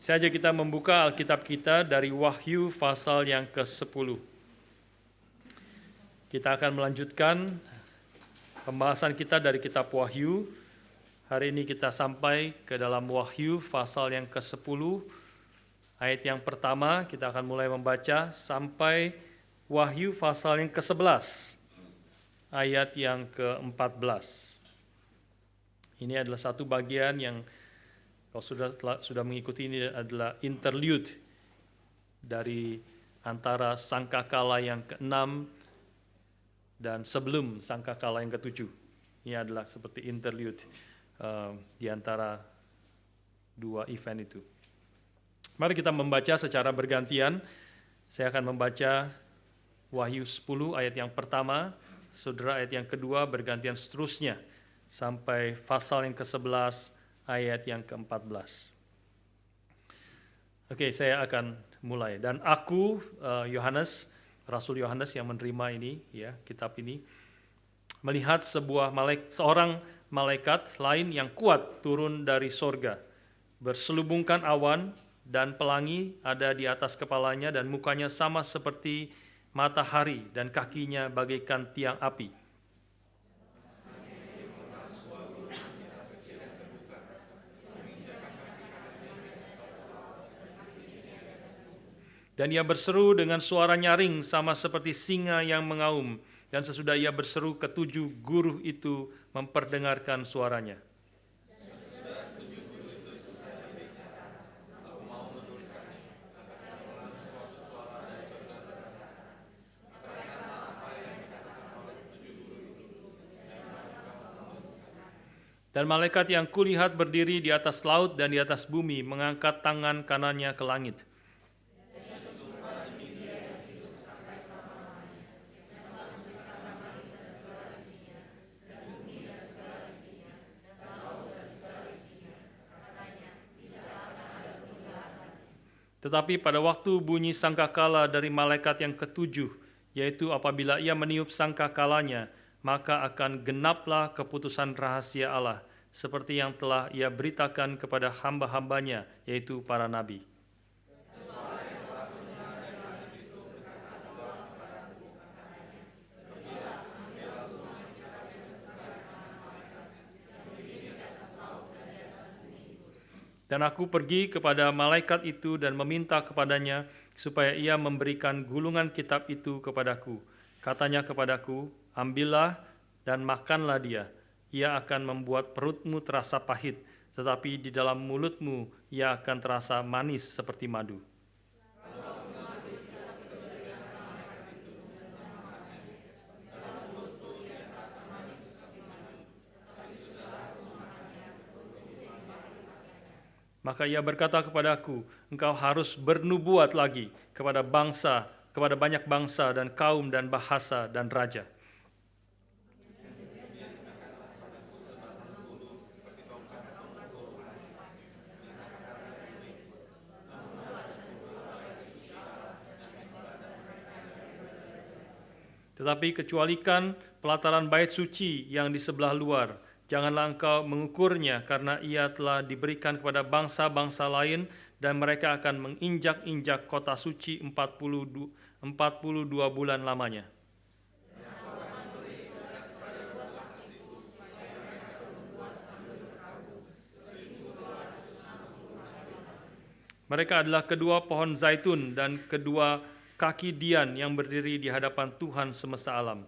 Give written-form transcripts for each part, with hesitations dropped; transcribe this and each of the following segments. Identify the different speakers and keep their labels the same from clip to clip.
Speaker 1: Saja kita membuka Alkitab kita dari Wahyu pasal yang ke-10. Kita akan melanjutkan pembahasan kita dari kitab Wahyu. Hari ini kita sampai ke dalam Wahyu pasal yang ke-10. Ayat yang pertama kita akan mulai membaca sampai Wahyu pasal yang ke-11. Ayat yang ke-14. Ini adalah satu bagian yang kalau sudah mengikuti, ini adalah interlude dari antara sangkakala yang ke-6 dan sebelum sangkakala yang ke-7. Ini adalah seperti interlude di antara dua event itu. Mari kita membaca secara bergantian. Saya akan membaca Wahyu 10 ayat yang pertama, saudara ayat yang kedua, bergantian seterusnya sampai pasal yang ke-11 ayat yang ke-14. Oke, saya akan mulai. Dan aku, Yohanes, Rasul Yohanes yang menerima ini, ya, kitab ini, melihat seorang malaikat lain yang kuat turun dari sorga, berselubungkan awan dan pelangi ada di atas kepalanya, dan mukanya sama seperti matahari dan kakinya bagaikan tiang api. Dan ia berseru dengan suara nyaring sama seperti singa yang mengaum. Dan sesudah ia berseru, ketujuh guru itu memperdengarkan suaranya. Dan malaikat yang kulihat berdiri di atas laut dan di atas bumi, mengangkat tangan kanannya ke langit. Tetapi pada waktu bunyi sangkakala dari malaikat yang ketujuh, yaitu apabila ia meniup sangkakalanya, maka akan genaplah keputusan rahasia Allah, seperti yang telah ia beritakan kepada hamba-hambanya, yaitu para nabi. Dan aku pergi kepada malaikat itu dan meminta kepadanya supaya ia memberikan gulungan kitab itu kepadaku. Katanya kepadaku, ambillah dan makanlah dia. Ia akan membuat perutmu terasa pahit, tetapi di dalam mulutmu ia akan terasa manis seperti madu. Maka ia berkata kepadaku, engkau harus bernubuat lagi kepada banyak bangsa dan kaum dan bahasa dan raja. Tetapi kecualikan pelataran bait suci yang di sebelah luar, janganlah engkau mengukurnya, karena ia telah diberikan kepada bangsa-bangsa lain, dan mereka akan menginjak-injak kota suci 42 bulan lamanya. Mereka adalah kedua pohon zaitun dan kedua kaki dian yang berdiri di hadapan Tuhan semesta alam.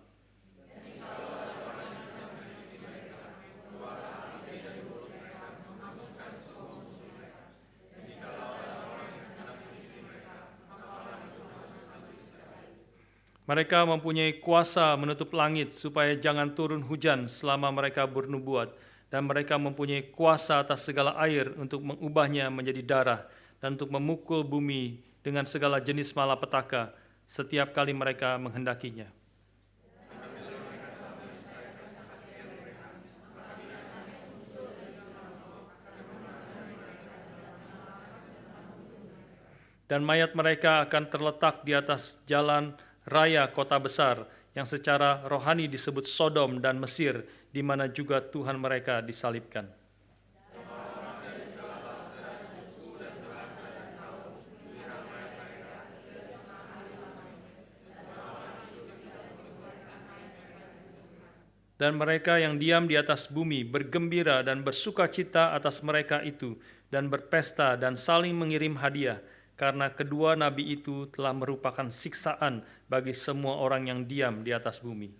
Speaker 1: Mereka mempunyai kuasa menutup langit supaya jangan turun hujan selama mereka bernubuat, dan mereka mempunyai kuasa atas segala air untuk mengubahnya menjadi darah, dan untuk memukul bumi dengan segala jenis malapetaka setiap kali mereka menghendakinya. Dan mayat mereka akan terletak di atas jalan raya kota besar yang secara rohani disebut Sodom dan Mesir, di mana juga Tuhan mereka disalibkan. Dan mereka yang diam di atas bumi bergembira dan bersukacita atas mereka itu, dan berpesta dan saling mengirim hadiah, karena kedua nabi itu telah merupakan siksaan bagi semua orang yang diam di atas bumi.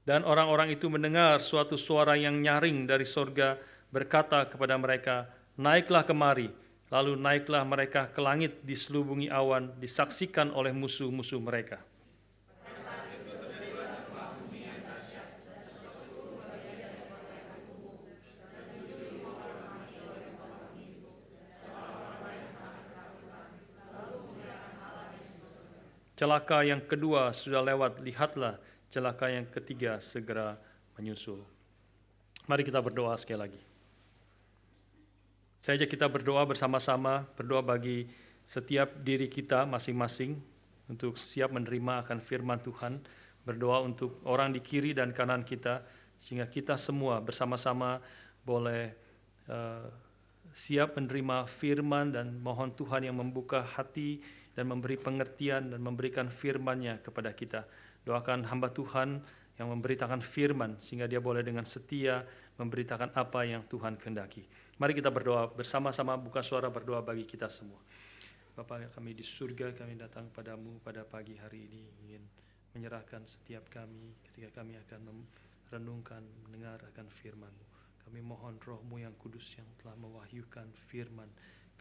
Speaker 1: Dan orang-orang itu mendengar suatu suara yang nyaring dari sorga berkata kepada mereka, naiklah kemari. Lalu naiklah mereka ke langit diselubungi awan, disaksikan oleh musuh-musuh mereka. Celaka yang kedua sudah lewat, lihatlah celaka yang ketiga segera menyusul. Mari kita berdoa sekali lagi. Saya ajak kita berdoa bersama-sama, berdoa bagi setiap diri kita masing-masing untuk siap menerima akan firman Tuhan, berdoa untuk orang di kiri dan kanan kita, sehingga kita semua bersama-sama boleh siap menerima firman dan mohon Tuhan yang membuka hati dan memberi pengertian dan memberikan firman-Nya kepada kita. Doakan hamba Tuhan yang memberitakan firman sehingga dia boleh dengan setia memberitakan apa yang Tuhan kehendaki. Mari kita berdoa bersama-sama, buka suara berdoa bagi kita semua. Bapa kami di surga, kami datang padamu pada pagi hari ini ingin menyerahkan setiap kami ketika kami akan merenungkan, mendengar akan firman-Mu. Kami mohon Roh-Mu yang kudus yang telah mewahyukan firman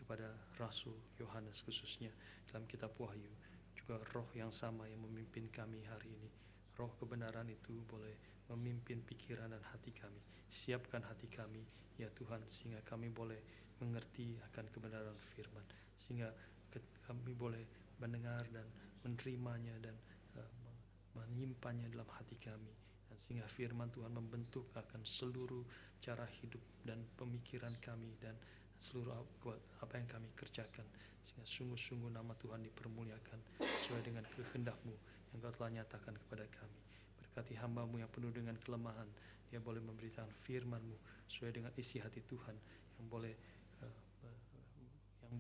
Speaker 1: kepada Rasul Yohanes khususnya dalam kitab Wahyu. Juga roh yang sama yang memimpin kami hari ini. Roh kebenaran itu boleh memimpin pikiran dan hati kami. Siapkan hati kami, ya Tuhan, sehingga kami boleh mengerti akan kebenaran firman. Sehingga kami boleh mendengar dan menerimanya dan menyimpannya dalam hati kami. Dan sehingga firman Tuhan membentuk akan seluruh cara hidup dan pemikiran kami dan seluruh apa yang kami kerjakan, sehingga sungguh-sungguh nama Tuhan dipermuliakan sesuai dengan kehendak-Mu yang Kau telah nyatakan kepada kami. Berkati hamba-Mu yang penuh dengan kelemahan, yang boleh memberitakan firman-Mu sesuai dengan isi hati Tuhan, yang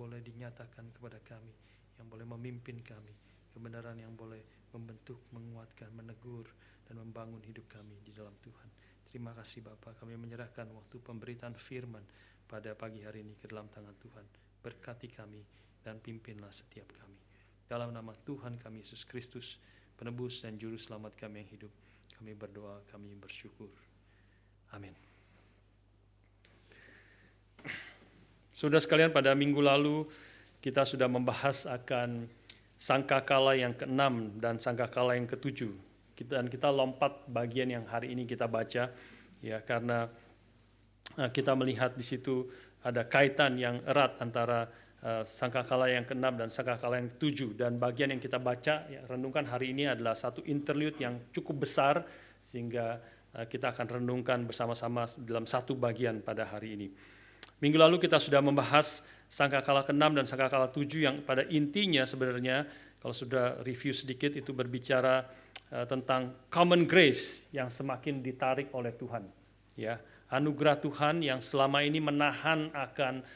Speaker 1: boleh dinyatakan kepada kami, yang boleh memimpin kami, kebenaran yang boleh membentuk, menguatkan, menegur, dan membangun hidup kami di dalam Tuhan. Terima kasih Bapa, kami menyerahkan waktu pemberitaan firman pada pagi hari ini ke dalam tangan Tuhan. Berkati kami dan pimpinlah setiap kami. Dalam nama Tuhan kami Yesus Kristus, penebus dan juru selamat kami yang hidup, kami berdoa, kami bersyukur. Amin. Saudara sekalian, pada minggu lalu kita sudah membahas akan sangkakala yang ke-6 dan sangkakala yang ke-7. Dan kita lompat bagian yang hari ini kita baca, ya, karena kita melihat di situ ada kaitan yang erat antara sangkakala yang ke-6 dan sangkakala yang ke-7. Dan bagian yang kita baca, ya, renungkan hari ini adalah satu interlude yang cukup besar, sehingga kita akan renungkan bersama-sama dalam satu bagian pada hari ini. Minggu lalu kita sudah membahas sangkakala ke-6 dan sangkakala 7 yang pada intinya sebenarnya, kalau sudah review sedikit, itu berbicara tentang common grace yang semakin ditarik oleh Tuhan. Ya, anugerah Tuhan yang selama ini menahan akan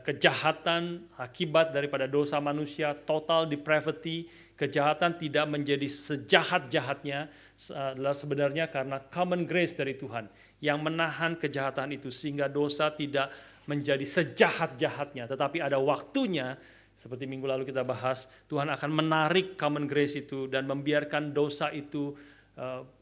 Speaker 1: kejahatan akibat daripada dosa manusia, total depravity, kejahatan tidak menjadi sejahat-jahatnya adalah sebenarnya karena common grace dari Tuhan yang menahan kejahatan itu sehingga dosa tidak menjadi sejahat-jahatnya, tetapi ada waktunya. Seperti minggu lalu kita bahas, Tuhan akan menarik common grace itu dan membiarkan dosa itu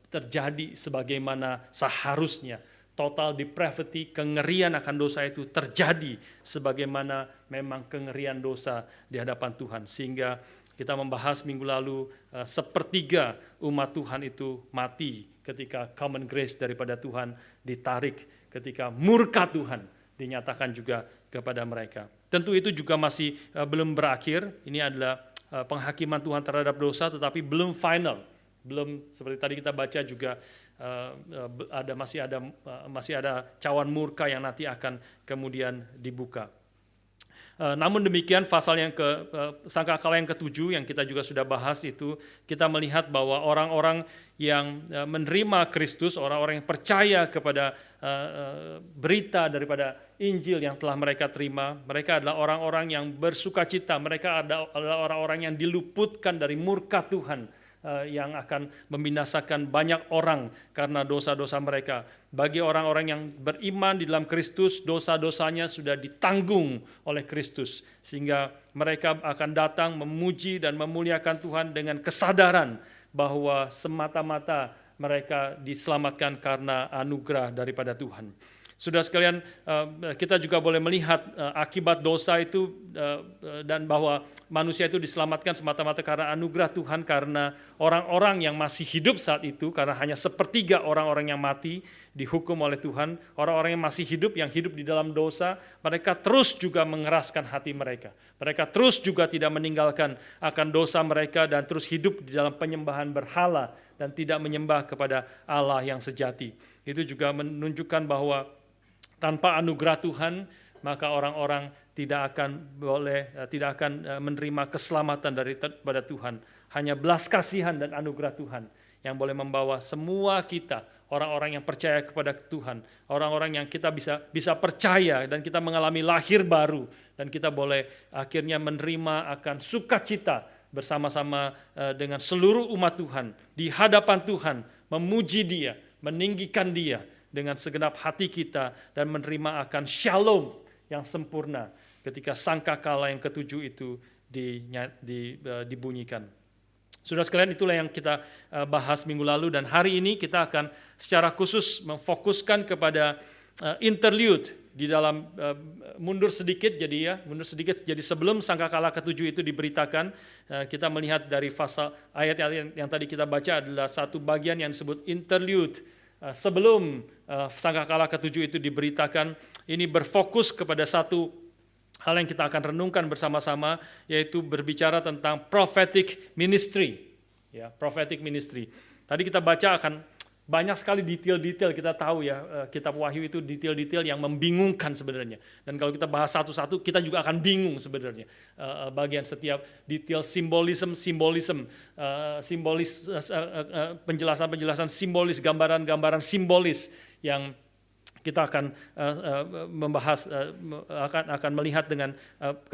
Speaker 1: terjadi sebagaimana seharusnya. Total depravity, kengerian akan dosa itu terjadi sebagaimana memang kengerian dosa di hadapan Tuhan. Sehingga kita membahas minggu lalu sepertiga umat Tuhan itu mati ketika common grace daripada Tuhan ditarik, ketika murka Tuhan dinyatakan juga kepada mereka. Tentu itu juga masih belum berakhir. Ini adalah penghakiman Tuhan terhadap dosa, tetapi belum final. Belum, seperti tadi kita baca juga masih ada cawan murka yang nanti akan kemudian dibuka. Namun demikian pasal sangkakala yang ketujuh yang kita juga sudah bahas itu, kita melihat bahwa orang-orang yang menerima Kristus, orang-orang yang percaya kepada berita daripada Injil yang telah mereka terima, mereka adalah orang-orang yang bersukacita, mereka adalah orang-orang yang diluputkan dari murka Tuhan yang akan membinasakan banyak orang karena dosa-dosa mereka. Bagi orang-orang yang beriman di dalam Kristus, dosa-dosanya sudah ditanggung oleh Kristus, sehingga mereka akan datang memuji dan memuliakan Tuhan dengan kesadaran bahwa semata-mata mereka diselamatkan karena anugerah daripada Tuhan. Saudara sekalian, kita juga boleh melihat akibat dosa itu dan bahwa manusia itu diselamatkan semata-mata karena anugerah Tuhan, karena orang-orang yang masih hidup saat itu, karena hanya sepertiga orang-orang yang mati dihukum oleh Tuhan, orang-orang yang masih hidup, yang hidup di dalam dosa, mereka terus juga mengeraskan hati mereka. Mereka terus juga tidak meninggalkan akan dosa mereka dan terus hidup di dalam penyembahan berhala dan tidak menyembah kepada Allah yang sejati. Itu juga menunjukkan bahwa tanpa anugerah Tuhan, maka orang-orang tidak akan menerima keselamatan daripada Tuhan. Hanya belas kasihan dan anugerah Tuhan yang boleh membawa semua kita, orang-orang yang percaya kepada Tuhan, orang-orang yang kita bisa percaya dan kita mengalami lahir baru, dan kita boleh akhirnya menerima akan sukacita bersama-sama dengan seluruh umat Tuhan di hadapan Tuhan, memuji Dia, meninggikan Dia dengan segenap hati kita dan menerima akan shalom yang sempurna ketika sangkakala yang ketujuh itu dibunyikan. Saudara sekalian, itulah yang kita bahas minggu lalu, dan hari ini kita akan secara khusus memfokuskan kepada interlude di dalam mundur sedikit jadi sebelum sangkakala ketujuh itu diberitakan, kita melihat dari pasal ayat yang tadi kita baca adalah satu bagian yang disebut interlude. Sebelum sangkakala ketujuh itu diberitakan, ini berfokus kepada satu hal yang kita akan renungkan bersama-sama, yaitu berbicara tentang prophetic ministry. Ya, prophetic ministry. Tadi kita baca akan banyak sekali detail-detail, kita tahu ya, kitab Wahyu itu detail-detail yang membingungkan sebenarnya. Dan kalau kita bahas satu-satu, kita juga akan bingung sebenarnya. Bagian setiap detail penjelasan simbolis, gambaran-gambaran simbolis yang kita akan membahas, akan melihat dengan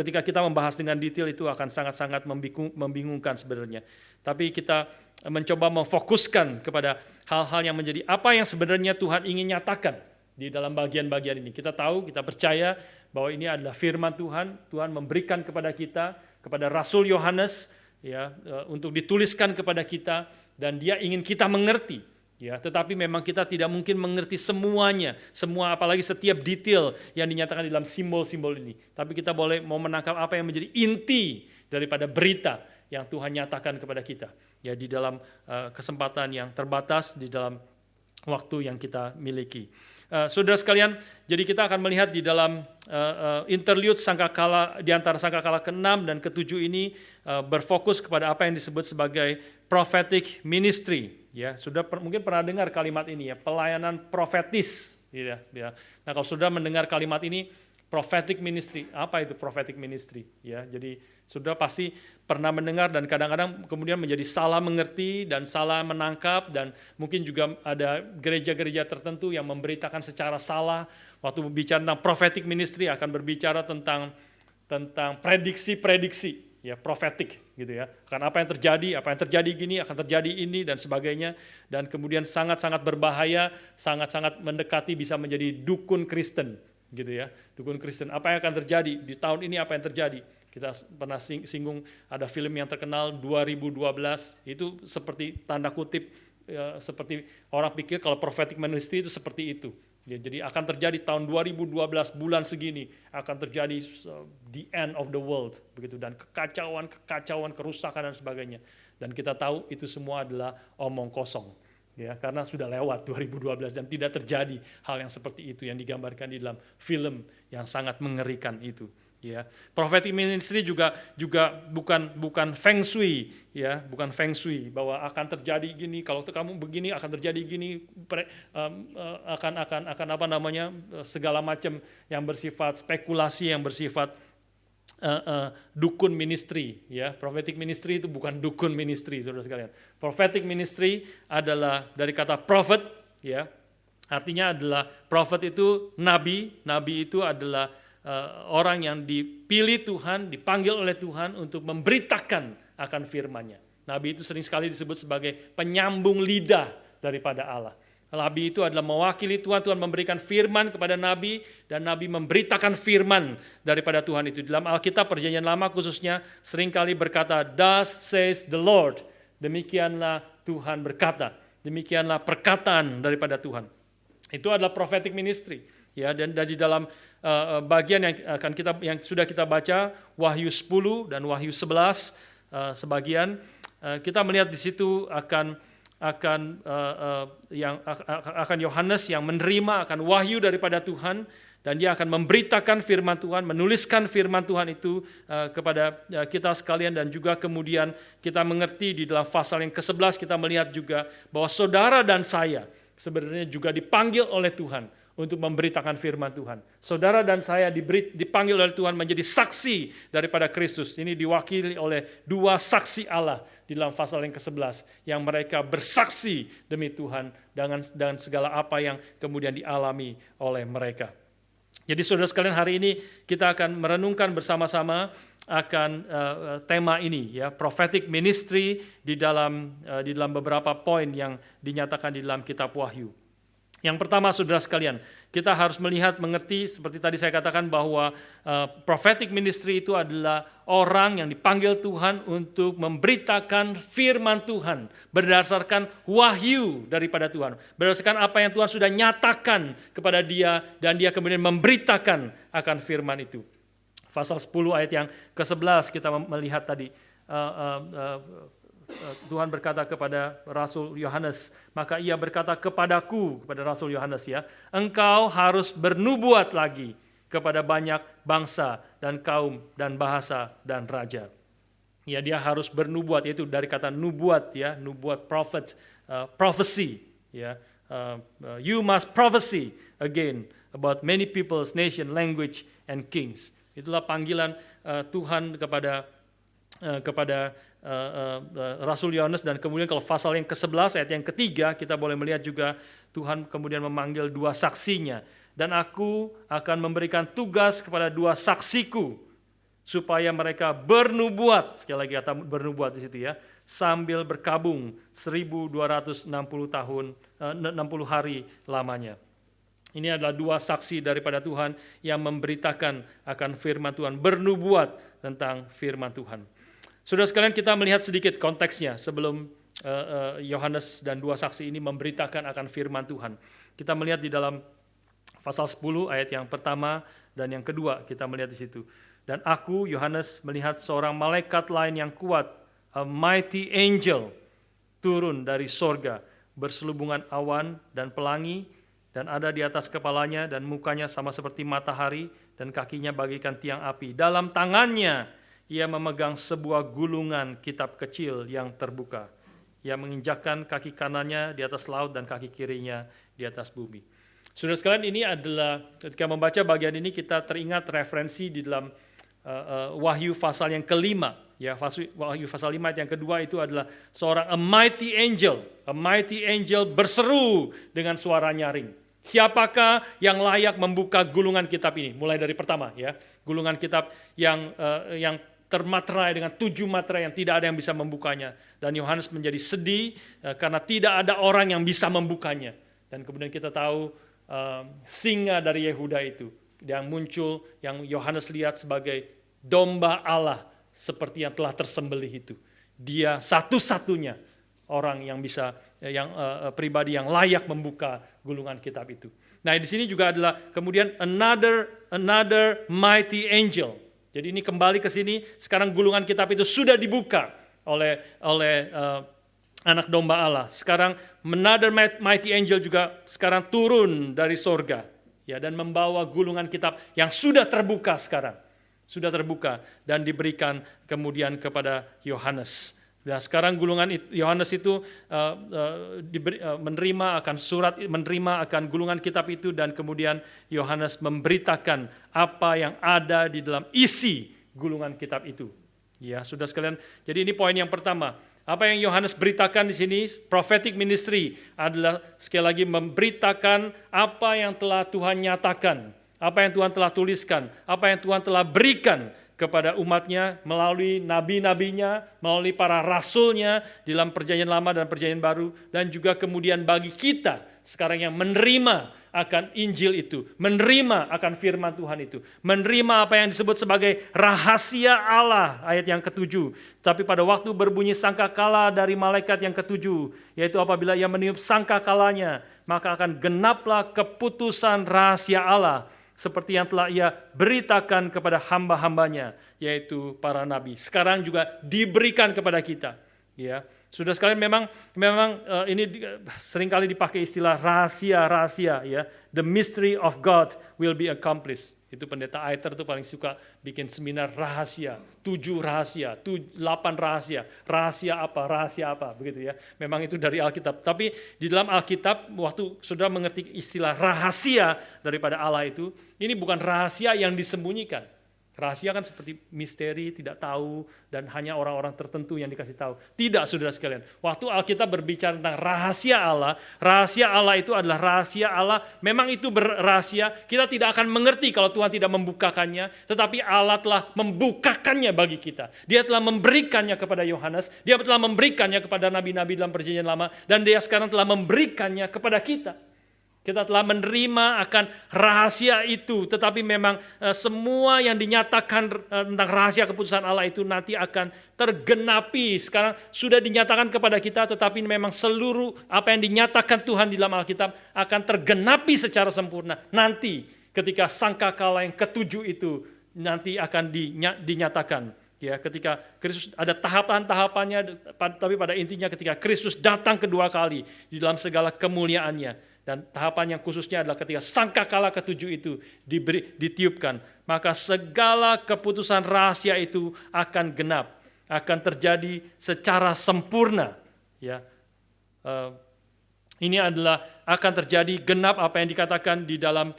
Speaker 1: ketika kita membahas dengan detail itu akan sangat-sangat membingungkan sebenarnya. Tapi kita mencoba memfokuskan kepada hal-hal yang menjadi apa yang sebenarnya Tuhan ingin nyatakan di dalam bagian-bagian ini. Kita tahu, kita percaya bahwa ini adalah firman Tuhan. Tuhan memberikan kepada kita, kepada Rasul Yohanes, ya, untuk dituliskan kepada kita, dan Dia ingin kita mengerti. Ya, tetapi memang kita tidak mungkin mengerti semuanya, apalagi setiap detail yang dinyatakan di dalam simbol-simbol ini. Tapi kita mau menangkap apa yang menjadi inti daripada berita yang Tuhan nyatakan kepada kita. Ya, di dalam kesempatan yang terbatas, di dalam waktu yang kita miliki. Saudara sekalian, jadi kita akan melihat di dalam interlude sangkakala, di antara sangkakala ke-6 dan ke-7 ini berfokus kepada apa yang disebut sebagai prophetic ministry. Ya, sudah mungkin pernah dengar kalimat ini ya, pelayanan profetis. Ya. Nah, kalau sudah mendengar kalimat ini, prophetic ministry, apa itu prophetic ministry? Ya, jadi sudah pasti pernah mendengar dan kadang-kadang kemudian menjadi salah mengerti dan salah menangkap, dan mungkin juga ada gereja-gereja tertentu yang memberitakan secara salah. Waktu berbicara tentang prophetic ministry akan berbicara tentang prediksi-prediksi. Ya, prophetic gitu ya. Karena apa yang terjadi gini, akan terjadi ini dan sebagainya, dan kemudian sangat-sangat berbahaya, sangat-sangat mendekati bisa menjadi dukun Kristen gitu ya. Dukun Kristen. Apa yang akan terjadi di tahun ini, apa yang terjadi? Kita pernah singgung ada film yang terkenal 2012, itu seperti tanda kutip ya, seperti orang pikir kalau prophetic ministry itu seperti itu. Ya, jadi akan terjadi tahun 2012 bulan segini akan terjadi the end of the world begitu, dan kekacauan, kerusakan dan sebagainya. Dan kita tahu itu semua adalah omong kosong. Ya, karena sudah lewat 2012 dan tidak terjadi hal yang seperti itu yang digambarkan di dalam film yang sangat mengerikan itu. Ya, prophetic ministry juga bukan feng shui, ya, bukan feng shui bahwa akan terjadi gini, kalau kamu begini akan terjadi gini, akan apa namanya, segala macam yang bersifat spekulasi, yang bersifat dukun ministry, ya. Prophetic ministry itu bukan dukun ministry, saudara sekalian. Prophetic ministry adalah dari kata prophet, ya. Artinya adalah prophet itu nabi, nabi itu adalah orang yang dipilih Tuhan, dipanggil oleh Tuhan untuk memberitakan akan firman-Nya. Nabi itu sering sekali disebut sebagai penyambung lidah daripada Allah. Nabi itu adalah mewakili Tuhan, Tuhan memberikan firman kepada Nabi, dan Nabi memberitakan firman daripada Tuhan itu. Dalam Alkitab Perjanjian Lama khususnya seringkali berkata, "Thus says the Lord." Demikianlah Tuhan berkata. Demikianlah perkataan daripada Tuhan. Itu adalah prophetic ministry. Ya, dan di dalam bagian yang sudah kita baca, Wahyu 10 dan Wahyu 11 sebagian, kita melihat di situ akan Yohanes yang menerima akan wahyu daripada Tuhan, dan dia akan memberitakan firman Tuhan, menuliskan firman Tuhan itu kepada kita sekalian. Dan juga kemudian kita mengerti di dalam pasal yang ke-11 kita melihat juga bahwa saudara dan saya sebenarnya juga dipanggil oleh Tuhan untuk memberitakan firman Tuhan. Saudara dan saya dipanggil oleh Tuhan menjadi saksi daripada Kristus. Ini diwakili oleh dua saksi Allah di dalam pasal yang ke-11, yang mereka bersaksi demi Tuhan dengan segala apa yang kemudian dialami oleh mereka. Jadi saudara sekalian, hari ini kita akan merenungkan bersama-sama akan tema ini, ya, prophetic ministry di dalam beberapa poin yang dinyatakan di dalam kitab Wahyu. Yang pertama, saudara sekalian, kita harus melihat, mengerti, seperti tadi saya katakan bahwa prophetic ministry itu adalah orang yang dipanggil Tuhan untuk memberitakan firman Tuhan berdasarkan wahyu daripada Tuhan, berdasarkan apa yang Tuhan sudah nyatakan kepada dia, dan dia kemudian memberitakan akan firman itu. Pasal 10 ayat yang ke-11 kita melihat tadi, Tuhan berkata kepada Rasul Yohanes, maka ia berkata kepadaku, kepada Rasul Yohanes, ya, engkau harus bernubuat lagi kepada banyak bangsa dan kaum dan bahasa dan raja. Ya, dia harus bernubuat, yaitu dari kata nubuat, ya, nubuat, prophet, prophecy, ya. You must prophesy again about many peoples, nation, language, and kings. Itulah panggilan Tuhan kepada Rasul Yohanes. Dan kemudian kalau pasal yang ke-11 ayat yang ketiga kita boleh melihat juga Tuhan kemudian memanggil dua saksinya. Dan aku akan memberikan tugas kepada dua saksiku supaya mereka bernubuat, sekali lagi kata bernubuat di situ, ya, sambil berkabung 1260 tahun, 60 hari lamanya. Ini adalah dua saksi daripada Tuhan yang memberitakan akan firman Tuhan, bernubuat tentang firman Tuhan. Saudara sekalian, kita melihat sedikit konteksnya sebelum Yohanes dan dua saksi ini memberitakan akan firman Tuhan. Kita melihat di dalam pasal 10 ayat yang pertama dan yang kedua, kita melihat di situ. Dan aku, Yohanes, melihat seorang malaikat lain yang kuat, a mighty angel, turun dari sorga, berselubungan awan dan pelangi, dan ada di atas kepalanya dan mukanya sama seperti matahari, dan kakinya bagaikan tiang api. Dalam tangannya ia memegang sebuah gulungan kitab kecil yang terbuka. Ia menginjakkan kaki kanannya di atas laut dan kaki kirinya di atas bumi. Saudara sekalian, ini adalah, ketika membaca bagian ini kita teringat referensi di dalam Wahyu pasal yang kelima. Ya, Wahyu pasal 5 ayat yang kedua itu adalah seorang a mighty angel berseru dengan suara nyaring. Siapakah yang layak membuka gulungan kitab ini? Mulai dari pertama, ya, gulungan kitab yang termaterai dengan 7 materai yang tidak ada yang bisa membukanya. Dan Yohanes menjadi sedih karena tidak ada orang yang bisa membukanya. Dan kemudian kita tahu singa dari Yehuda itu yang muncul, yang Yohanes lihat sebagai domba Allah seperti yang telah tersembelih itu. Dia satu-satunya orang yang bisa, pribadi yang layak membuka gulungan kitab itu. Nah, di sini juga adalah kemudian another mighty angel. Jadi ini kembali ke sini, sekarang gulungan kitab itu sudah dibuka oleh anak domba Allah. Sekarang another mighty angel juga sekarang turun dari sorga, ya, dan membawa gulungan kitab yang sudah terbuka sekarang. Sudah terbuka dan diberikan kemudian kepada Yohanes. Nah, sekarang gulungan Yohanes itu menerima akan gulungan kitab itu, dan kemudian Yohanes memberitakan apa yang ada di dalam isi gulungan kitab itu. Ya, sudah sekalian. Jadi ini poin yang pertama. Apa yang Yohanes beritakan di sini, prophetic ministry adalah sekali lagi memberitakan apa yang telah Tuhan nyatakan, apa yang Tuhan telah tuliskan, apa yang Tuhan telah berikan kepada umatnya melalui nabi-nabinya, melalui para rasulnya di dalam perjanjian lama dan perjanjian baru, dan juga kemudian bagi kita sekarang yang menerima akan Injil itu, menerima akan firman Tuhan itu, menerima apa yang disebut sebagai rahasia Allah, ayat yang ke-7. Tapi pada waktu berbunyi sangkakala dari malaikat yang ke-7, yaitu apabila ia meniup sangkakalanya, maka akan genaplah keputusan rahasia Allah, seperti yang telah ia beritakan kepada hamba-hambanya, yaitu para nabi. Sekarang juga diberikan kepada kita. Ya, sudah sekalian, memang ini seringkali dipakai istilah rahasia-rahasia. Ya, the mystery of God will be accomplished. Itu pendeta Aiter tuh paling suka bikin seminar rahasia, 7 rahasia, 8 rahasia apa, begitu ya. Memang itu dari Alkitab. Tapi di dalam Alkitab, waktu sudah mengerti istilah rahasia daripada Allah itu, ini bukan rahasia yang disembunyikan. Rahasia kan seperti misteri, tidak tahu, dan hanya orang-orang tertentu yang dikasih tahu. Tidak, saudara sekalian. Waktu Alkitab berbicara tentang rahasia Allah itu adalah rahasia Allah. Memang itu berrahasia, kita tidak akan mengerti kalau Tuhan tidak membukakannya, tetapi Allah telah membukakannya bagi kita. Dia telah memberikannya kepada Yohanes, dia telah memberikannya kepada nabi-nabi dalam perjanjian lama, dan dia sekarang telah memberikannya kepada kita. Kita telah menerima akan rahasia itu, tetapi memang semua yang dinyatakan tentang rahasia keputusan Allah itu nanti akan tergenapi. Sekarang sudah dinyatakan kepada kita, tetapi memang seluruh apa yang dinyatakan Tuhan di dalam Alkitab akan tergenapi secara sempurna. Nanti ketika sangkakala yang ke-7 itu nanti akan dinyatakan. Ya, ketika Kristus ada tahapan-tahapannya, tapi pada intinya ketika Kristus datang kedua kali di dalam segala kemuliaannya. Dan tahapan yang khususnya adalah ketika sangkakala ke-7 itu ditiupkan, maka segala keputusan rahasia itu akan genap, akan terjadi secara sempurna. Ya, ini adalah akan terjadi genap apa yang dikatakan di dalam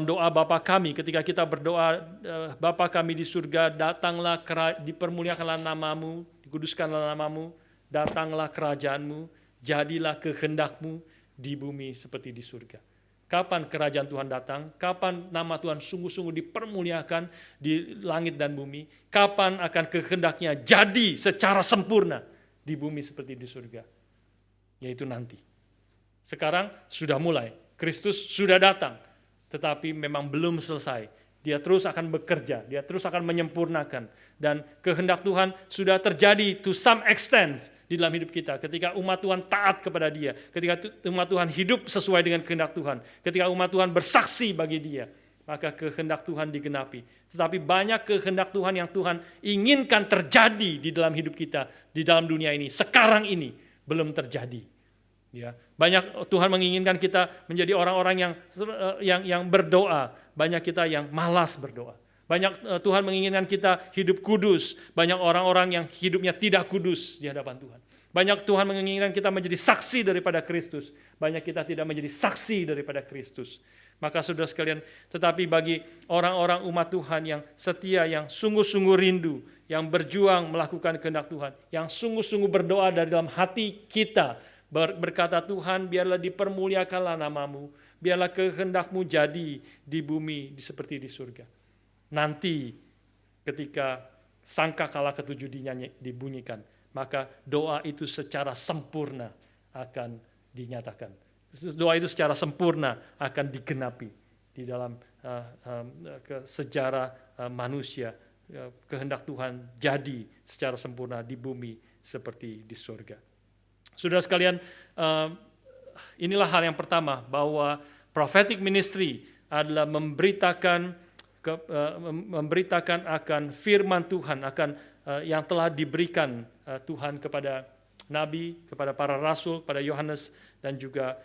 Speaker 1: doa Bapa kami. Ketika kita berdoa, Bapa kami di surga, datanglah, dipermuliakanlah namamu, dikuduskanlah namamu, datanglah kerajaanmu, jadilah kehendakmu di bumi seperti di surga. Kapan kerajaan Tuhan datang? Kapan nama Tuhan sungguh-sungguh dipermuliakan di langit dan bumi? Kapan akan kehendaknya jadi secara sempurna di bumi seperti di surga? Yaitu nanti. Sekarang sudah mulai. Kristus sudah datang. Tetapi memang belum selesai. Dia terus akan bekerja. Dia terus akan menyempurnakan. Dan kehendak Tuhan sudah terjadi to some extent di dalam hidup kita, ketika umat Tuhan taat kepada Dia, ketika umat Tuhan hidup sesuai dengan kehendak Tuhan, ketika umat Tuhan bersaksi bagi Dia, maka kehendak Tuhan digenapi. Tetapi banyak kehendak Tuhan yang Tuhan inginkan terjadi di dalam hidup kita, di dalam dunia ini, sekarang ini belum terjadi. Ya, banyak Tuhan menginginkan kita menjadi orang-orang yang berdoa, banyak kita yang malas berdoa. Banyak Tuhan menginginkan kita hidup kudus. Banyak orang-orang yang hidupnya tidak kudus di hadapan Tuhan. Banyak Tuhan menginginkan kita menjadi saksi daripada Kristus. Banyak kita tidak menjadi saksi daripada Kristus. Maka saudara sekalian, tetapi bagi orang-orang umat Tuhan yang setia, yang sungguh-sungguh rindu, yang berjuang melakukan kehendak Tuhan, yang sungguh-sungguh berdoa dari dalam hati kita, berkata, Tuhan biarlah dipermuliakanlah namamu, biarlah kehendakmu jadi di bumi seperti di surga. Nanti ketika sangkakala ke-7 dibunyikan, maka doa itu secara sempurna akan dinyatakan. Doa itu secara sempurna akan digenapi di dalam sejarah manusia. Kehendak Tuhan jadi secara sempurna di bumi seperti di surga. Saudara sekalian, inilah hal yang pertama, bahwa prophetic ministry adalah memberitakan akan firman Tuhan, akan yang telah diberikan Tuhan kepada nabi, kepada para rasul, kepada Yohanes, dan juga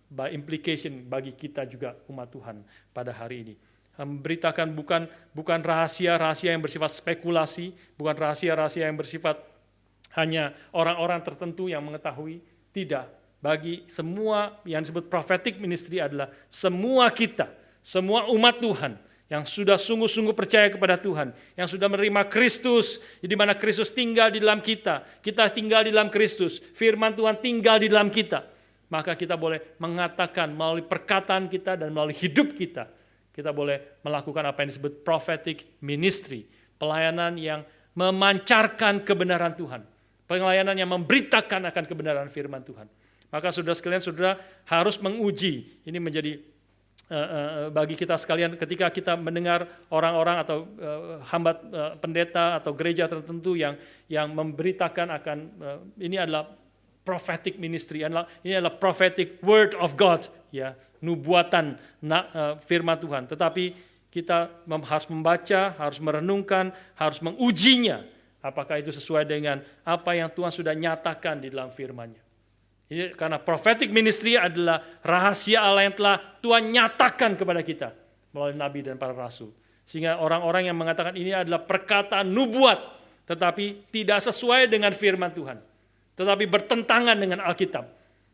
Speaker 1: by implication bagi kita juga umat Tuhan pada hari ini. Memberitakan bukan rahasia-rahasia yang bersifat spekulasi, bukan rahasia-rahasia yang bersifat hanya orang-orang tertentu yang mengetahui. Tidak, bagi semua yang disebut prophetic ministry adalah semua kita, semua umat Tuhan yang sudah sungguh-sungguh percaya kepada Tuhan, yang sudah menerima Kristus, di mana Kristus tinggal di dalam kita tinggal di dalam Kristus, firman Tuhan tinggal di dalam kita, maka kita boleh mengatakan melalui perkataan kita dan melalui hidup kita boleh melakukan apa yang disebut prophetic ministry, pelayanan yang memancarkan kebenaran Tuhan, pelayanan yang memberitakan akan kebenaran firman Tuhan. Maka saudara sekalian, saudara harus menguji. Ini menjadi bagi kita sekalian ketika kita mendengar orang-orang atau hamba pendeta atau gereja tertentu yang memberitakan akan ini adalah prophetic ministry, ini adalah prophetic word of God, ya, nubuatan firman Tuhan. Tetapi kita harus membaca, harus merenungkan, harus mengujinya. Apakah itu sesuai dengan apa yang Tuhan sudah nyatakan di dalam firman-Nya. Ini karena prophetic ministry adalah rahasia Allah yang telah Tuhan nyatakan kepada kita melalui nabi dan para rasul. Sehingga orang-orang yang mengatakan ini adalah perkataan nubuat, tetapi tidak sesuai dengan firman Tuhan, tetapi bertentangan dengan Alkitab.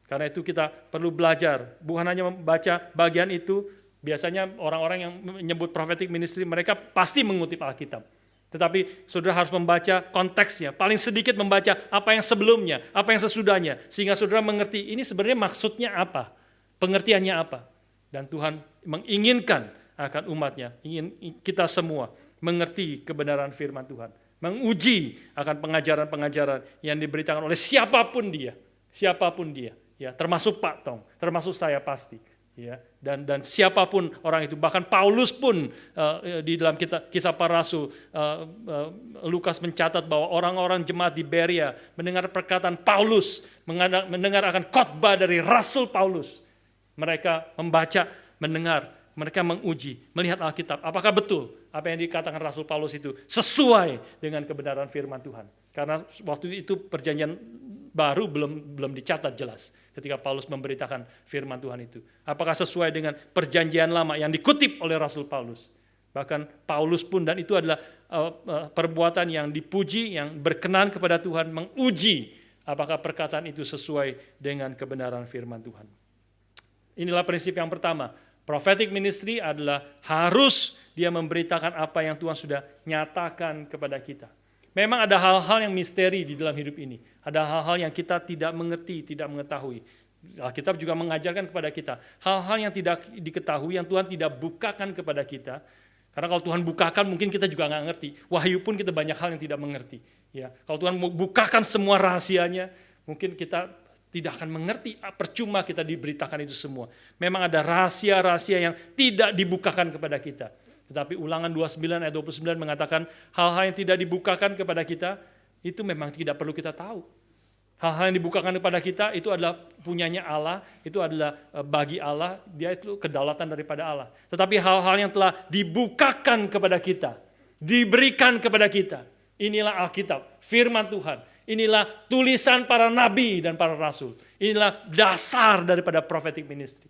Speaker 1: Karena itu kita perlu belajar, bukan hanya membaca bagian itu. Biasanya orang-orang yang menyebut prophetic ministry, mereka pasti mengutip Alkitab. Tetapi saudara harus membaca konteksnya, paling sedikit membaca apa yang sebelumnya, apa yang sesudahnya, sehingga saudara mengerti ini sebenarnya maksudnya apa, pengertiannya apa. Dan Tuhan menginginkan akan umatnya, ingin kita semua mengerti kebenaran firman Tuhan, menguji akan pengajaran-pengajaran yang diberitakan oleh siapapun dia, ya, termasuk Pak Tong, termasuk saya pasti. Ya, dan siapapun orang itu, bahkan Paulus pun di dalam kisah para rasul, Lukas mencatat bahwa orang-orang jemaat di Berea mendengar perkataan Paulus, mendengar akan khotbah dari Rasul Paulus. Mereka membaca, mendengar, mereka menguji, melihat Alkitab. Apakah betul apa yang dikatakan Rasul Paulus itu sesuai dengan kebenaran firman Tuhan? Karena waktu itu perjanjian baru belum dicatat jelas ketika Paulus memberitakan firman Tuhan itu. Apakah sesuai dengan perjanjian lama yang dikutip oleh Rasul Paulus? Bahkan Paulus pun, dan itu adalah perbuatan yang dipuji, yang berkenan kepada Tuhan, menguji apakah perkataan itu sesuai dengan kebenaran firman Tuhan. Inilah prinsip yang pertama. Prophetic ministry adalah harus dia memberitakan apa yang Tuhan sudah nyatakan kepada kita. Memang ada hal-hal yang misteri di dalam hidup ini. Ada hal-hal yang kita tidak mengerti, tidak mengetahui. Alkitab juga mengajarkan kepada kita hal-hal yang tidak diketahui, yang Tuhan tidak bukakan kepada kita. Karena kalau Tuhan bukakan mungkin kita juga nggak ngerti. Wahyu pun kita banyak hal yang tidak mengerti. Ya, kalau Tuhan bukakan semua rahasianya, mungkin kita tidak akan mengerti, percuma kita diberitakan itu semua. Memang ada rahasia-rahasia yang tidak dibukakan kepada kita. Tetapi Ulangan 29 ayat 29 mengatakan hal-hal yang tidak dibukakan kepada kita itu memang tidak perlu kita tahu. Hal-hal yang dibukakan kepada kita itu adalah punyanya Allah, itu adalah bagi Allah, dia itu kedaulatan daripada Allah. Tetapi hal-hal yang telah dibukakan kepada kita, diberikan kepada kita, inilah Alkitab, firman Tuhan. Inilah tulisan para nabi dan para rasul. Inilah dasar daripada prophetic ministry.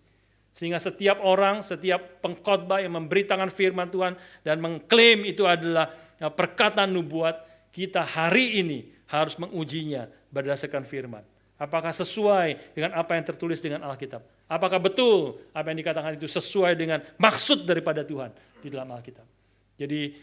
Speaker 1: Sehingga setiap orang, setiap pengkhotbah yang memberitakan firman Tuhan dan mengklaim itu adalah perkataan nubuat, kita hari ini harus mengujinya berdasarkan firman. Apakah sesuai dengan apa yang tertulis dengan Alkitab? Apakah betul apa yang dikatakan itu sesuai dengan maksud daripada Tuhan di dalam Alkitab? Jadi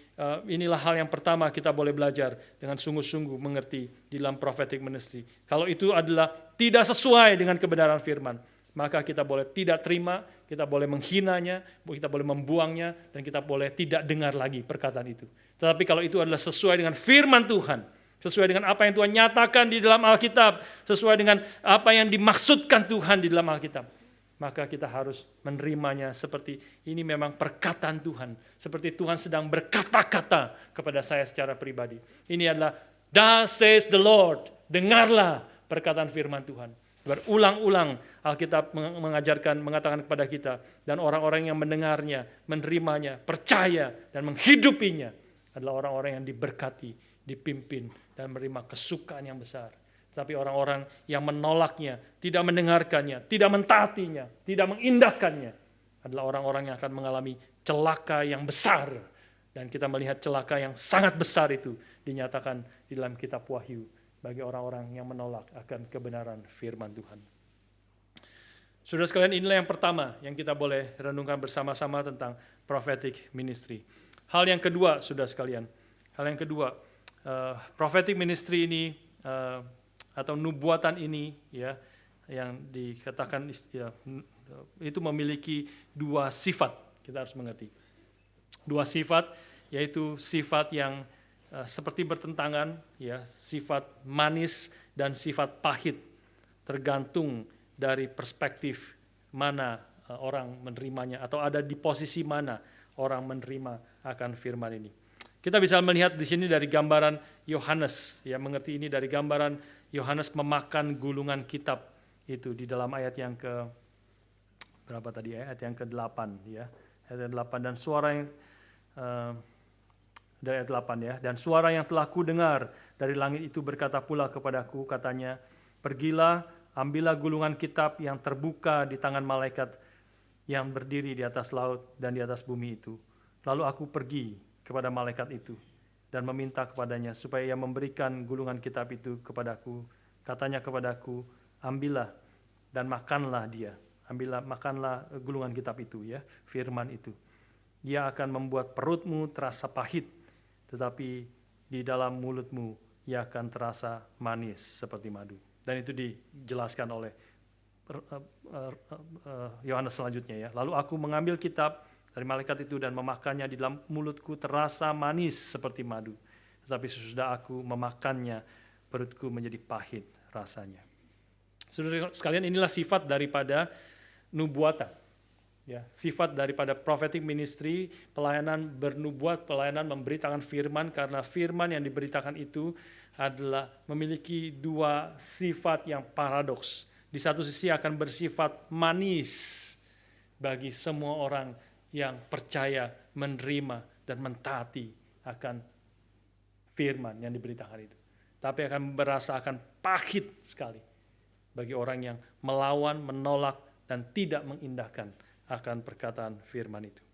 Speaker 1: inilah hal yang pertama kita boleh belajar dengan sungguh-sungguh mengerti di dalam prophetic ministry. Kalau itu adalah tidak sesuai dengan kebenaran firman, maka kita boleh tidak terima, kita boleh menghinanya, kita boleh membuangnya, dan kita boleh tidak dengar lagi perkataan itu. Tetapi kalau itu adalah sesuai dengan firman Tuhan, sesuai dengan apa yang Tuhan nyatakan di dalam Alkitab, sesuai dengan apa yang dimaksudkan Tuhan di dalam Alkitab, maka kita harus menerimanya seperti ini memang perkataan Tuhan. Seperti Tuhan sedang berkata-kata kepada saya secara pribadi. Ini adalah, thus says the Lord, dengarlah perkataan firman Tuhan. Berulang-ulang Alkitab mengatakan kepada kita, dan orang-orang yang mendengarnya, menerimanya, percaya, dan menghidupinya adalah orang-orang yang diberkati, dipimpin, dan menerima kesukaan yang besar. Tapi orang-orang yang menolaknya, tidak mendengarkannya, tidak mentaatinya, tidak mengindahkannya, adalah orang-orang yang akan mengalami celaka yang besar. Dan kita melihat celaka yang sangat besar itu dinyatakan di dalam kitab Wahyu bagi orang-orang yang menolak akan kebenaran firman Tuhan. Saudara sekalian, inilah yang pertama yang kita boleh renungkan bersama-sama tentang prophetic ministry. Hal yang kedua, saudara sekalian, prophetic ministry ini atau nubuatan ini ya, yang dikatakan itu memiliki dua sifat, kita harus mengerti. Dua sifat, yaitu sifat yang seperti bertentangan, ya, sifat manis dan sifat pahit, tergantung dari perspektif mana orang menerimanya atau ada di posisi mana orang menerima akan firman ini. Kita bisa melihat di sini dari gambaran Yohanes, ya, mengerti ini dari gambaran Yohanes memakan gulungan kitab itu di dalam ayat yang ke berapa tadi ya? Ayat yang ke-8 ya. Ayat 8 dan suara yang dari ayat 8 ya. Dan suara yang telah kudengar dari langit itu berkata pula kepadaku, katanya, pergilah, ambillah gulungan kitab yang terbuka di tangan malaikat yang berdiri di atas laut dan di atas bumi itu. Lalu aku pergi kepada malaikat itu dan meminta kepadanya supaya ia memberikan gulungan kitab itu kepadaku. Katanya kepadaku, ambillah dan makanlah dia. Makanlah gulungan kitab itu ya, firman itu. Ia akan membuat perutmu terasa pahit, tetapi di dalam mulutmu ia akan terasa manis seperti madu. Dan itu dijelaskan oleh Yohanes selanjutnya ya. Lalu aku mengambil kitab dari malaikat itu dan memakannya, di dalam mulutku terasa manis seperti madu. Tetapi sesudah aku memakannya, perutku menjadi pahit rasanya. Saudara sekalian, inilah sifat daripada nubuatan. Ya, sifat daripada prophetic ministry, pelayanan bernubuat, pelayanan memberitakan firman, karena firman yang diberitakan itu adalah memiliki dua sifat yang paradoks. Di satu sisi akan bersifat manis bagi semua orang yang percaya, menerima, dan mentaati akan firman yang diberitakan itu. Tapi akan akan pahit sekali bagi orang yang melawan, menolak, dan tidak mengindahkan akan perkataan firman itu.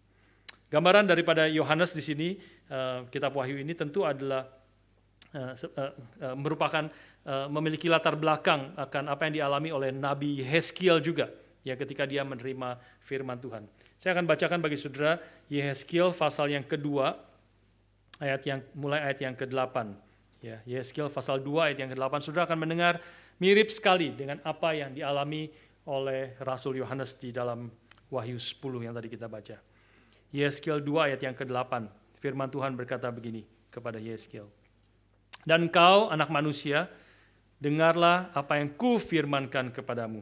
Speaker 1: Gambaran daripada Yohanes di sini, kitab Wahyu ini tentu adalah merupakan memiliki latar belakang akan apa yang dialami oleh Nabi Yeskiel juga, ya, ketika dia menerima firman Tuhan. Saya akan bacakan bagi saudara Yeskiel pasal yang kedua, mulai ayat yang ke-8. Ya, Yeskiel pasal 2 ayat yang ke-8, saudara akan mendengar mirip sekali dengan apa yang dialami oleh Rasul Yohanes di dalam Wahyu 10 yang tadi kita baca. Yeskiel 2 ayat yang ke-8, firman Tuhan berkata begini kepada Yeskiel. Dan engkau, anak manusia, dengarlah apa yang kufirmankan kepadamu.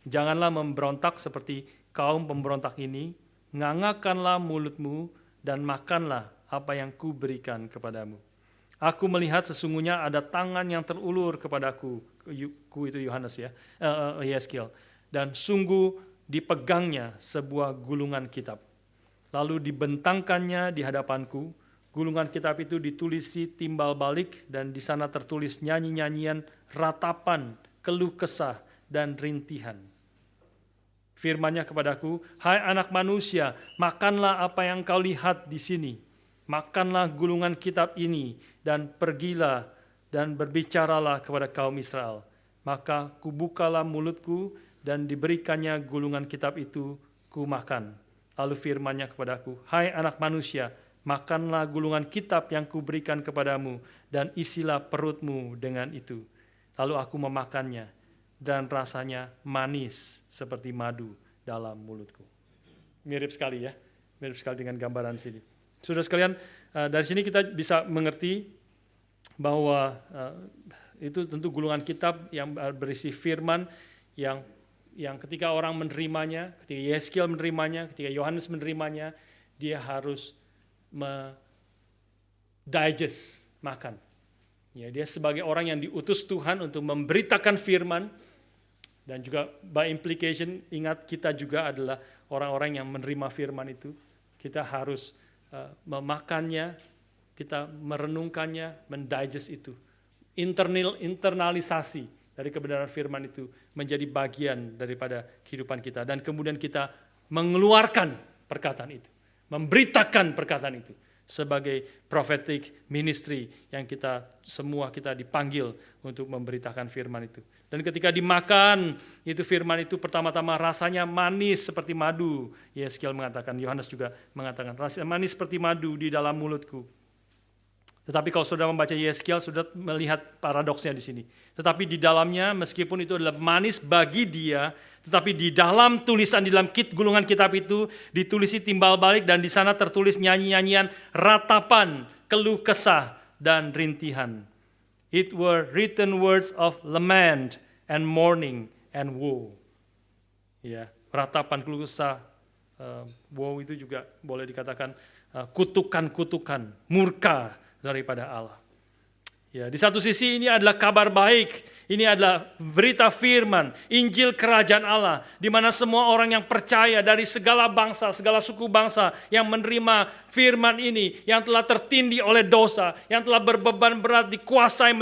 Speaker 1: Janganlah memberontak seperti kaum pemberontak ini, ngangakkanlah mulutmu dan makanlah apa yang kuberikan kepadamu. Aku melihat sesungguhnya ada tangan yang terulur kepadaku, itu Yohanes ya, Yeskiel, dan sungguh dipegangnya sebuah gulungan kitab. Lalu dibentangkannya di hadapanku. Gulungan kitab itu ditulisi timbal balik dan di sana tertulis nyanyi-nyanyian, ratapan, keluh kesah, dan rintihan. Firman-Nya kepadaku, hai anak manusia, makanlah apa yang kau lihat di sini. Makanlah gulungan kitab ini dan pergilah dan berbicaralah kepada kaum Israel. Maka kubukalah mulutku dan diberikannya gulungan kitab itu, ku makan. Lalu firman-Nya kepadaku, hai anak manusia, makanlah gulungan kitab yang kuberikan kepadamu dan isilah perutmu dengan itu. Lalu aku memakannya dan rasanya manis seperti madu dalam mulutku. Mirip sekali ya, mirip sekali dengan gambaran sini. Saudara sekalian, dari sini kita bisa mengerti bahwa itu tentu gulungan kitab yang berisi firman yang ketika orang menerimanya, ketika Yeskiel menerimanya, ketika Yohanes menerimanya, dia harus digest, makan. Ya, dia sebagai orang yang diutus Tuhan untuk memberitakan firman, dan juga by implication, ingat kita juga adalah orang-orang yang menerima firman itu. Kita harus memakannya, kita merenungkannya, mendigest itu. Internalisasi dari kebenaran firman itu menjadi bagian daripada kehidupan kita. Dan kemudian kita mengeluarkan perkataan itu, memberitakan perkataan itu. sebagai prophetic ministry yang semua kita dipanggil untuk memberitakan firman itu. Dan ketika dimakan, itu firman itu pertama-tama rasanya manis seperti madu. Yeskiel mengatakan, Yohanes juga mengatakan, rasanya manis seperti madu di dalam mulutku. Tetapi kalau saudara membaca Yeskiel, sudah melihat paradoksnya di sini. Tetapi di dalamnya, meskipun itu adalah manis bagi dia, tetapi di dalam tulisan, di dalam gulungan kitab itu, ditulisi timbal balik, dan di sana tertulis nyanyi-nyanyian ratapan, keluh kesah, dan rintihan. It were written words of lament and mourning and woe. Ya, ratapan, keluh kesah, woe itu juga boleh dikatakan kutukan-kutukan, murka daripada Allah. Ya, di satu sisi ini adalah kabar baik, ini adalah berita firman, Injil kerajaan Allah, di mana semua orang yang percaya dari segala bangsa, segala suku bangsa yang menerima firman ini, yang telah tertindih oleh dosa, yang telah berbeban berat, dikuasai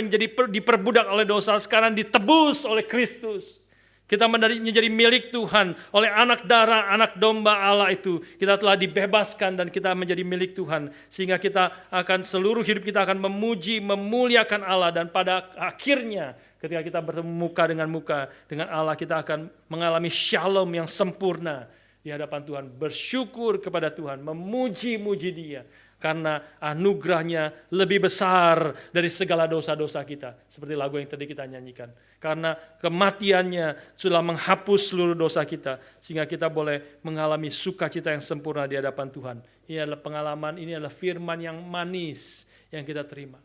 Speaker 1: diperbudak oleh dosa, sekarang ditebus oleh Kristus. Kita menjadi milik Tuhan oleh anak darah, anak domba Allah itu. Kita telah dibebaskan dan kita menjadi milik Tuhan. Sehingga kita akan, seluruh hidup kita akan memuji, memuliakan Allah. Dan pada akhirnya ketika kita bertemu muka dengan Allah, kita akan mengalami shalom yang sempurna di hadapan Tuhan. Bersyukur kepada Tuhan, memuji-muji Dia. Karena anugerahnya lebih besar dari segala dosa-dosa kita. Seperti lagu yang tadi kita nyanyikan. Karena kematiannya sudah menghapus seluruh dosa kita. Sehingga kita boleh mengalami sukacita yang sempurna di hadapan Tuhan. Ini adalah pengalaman, ini adalah firman yang manis yang kita terima.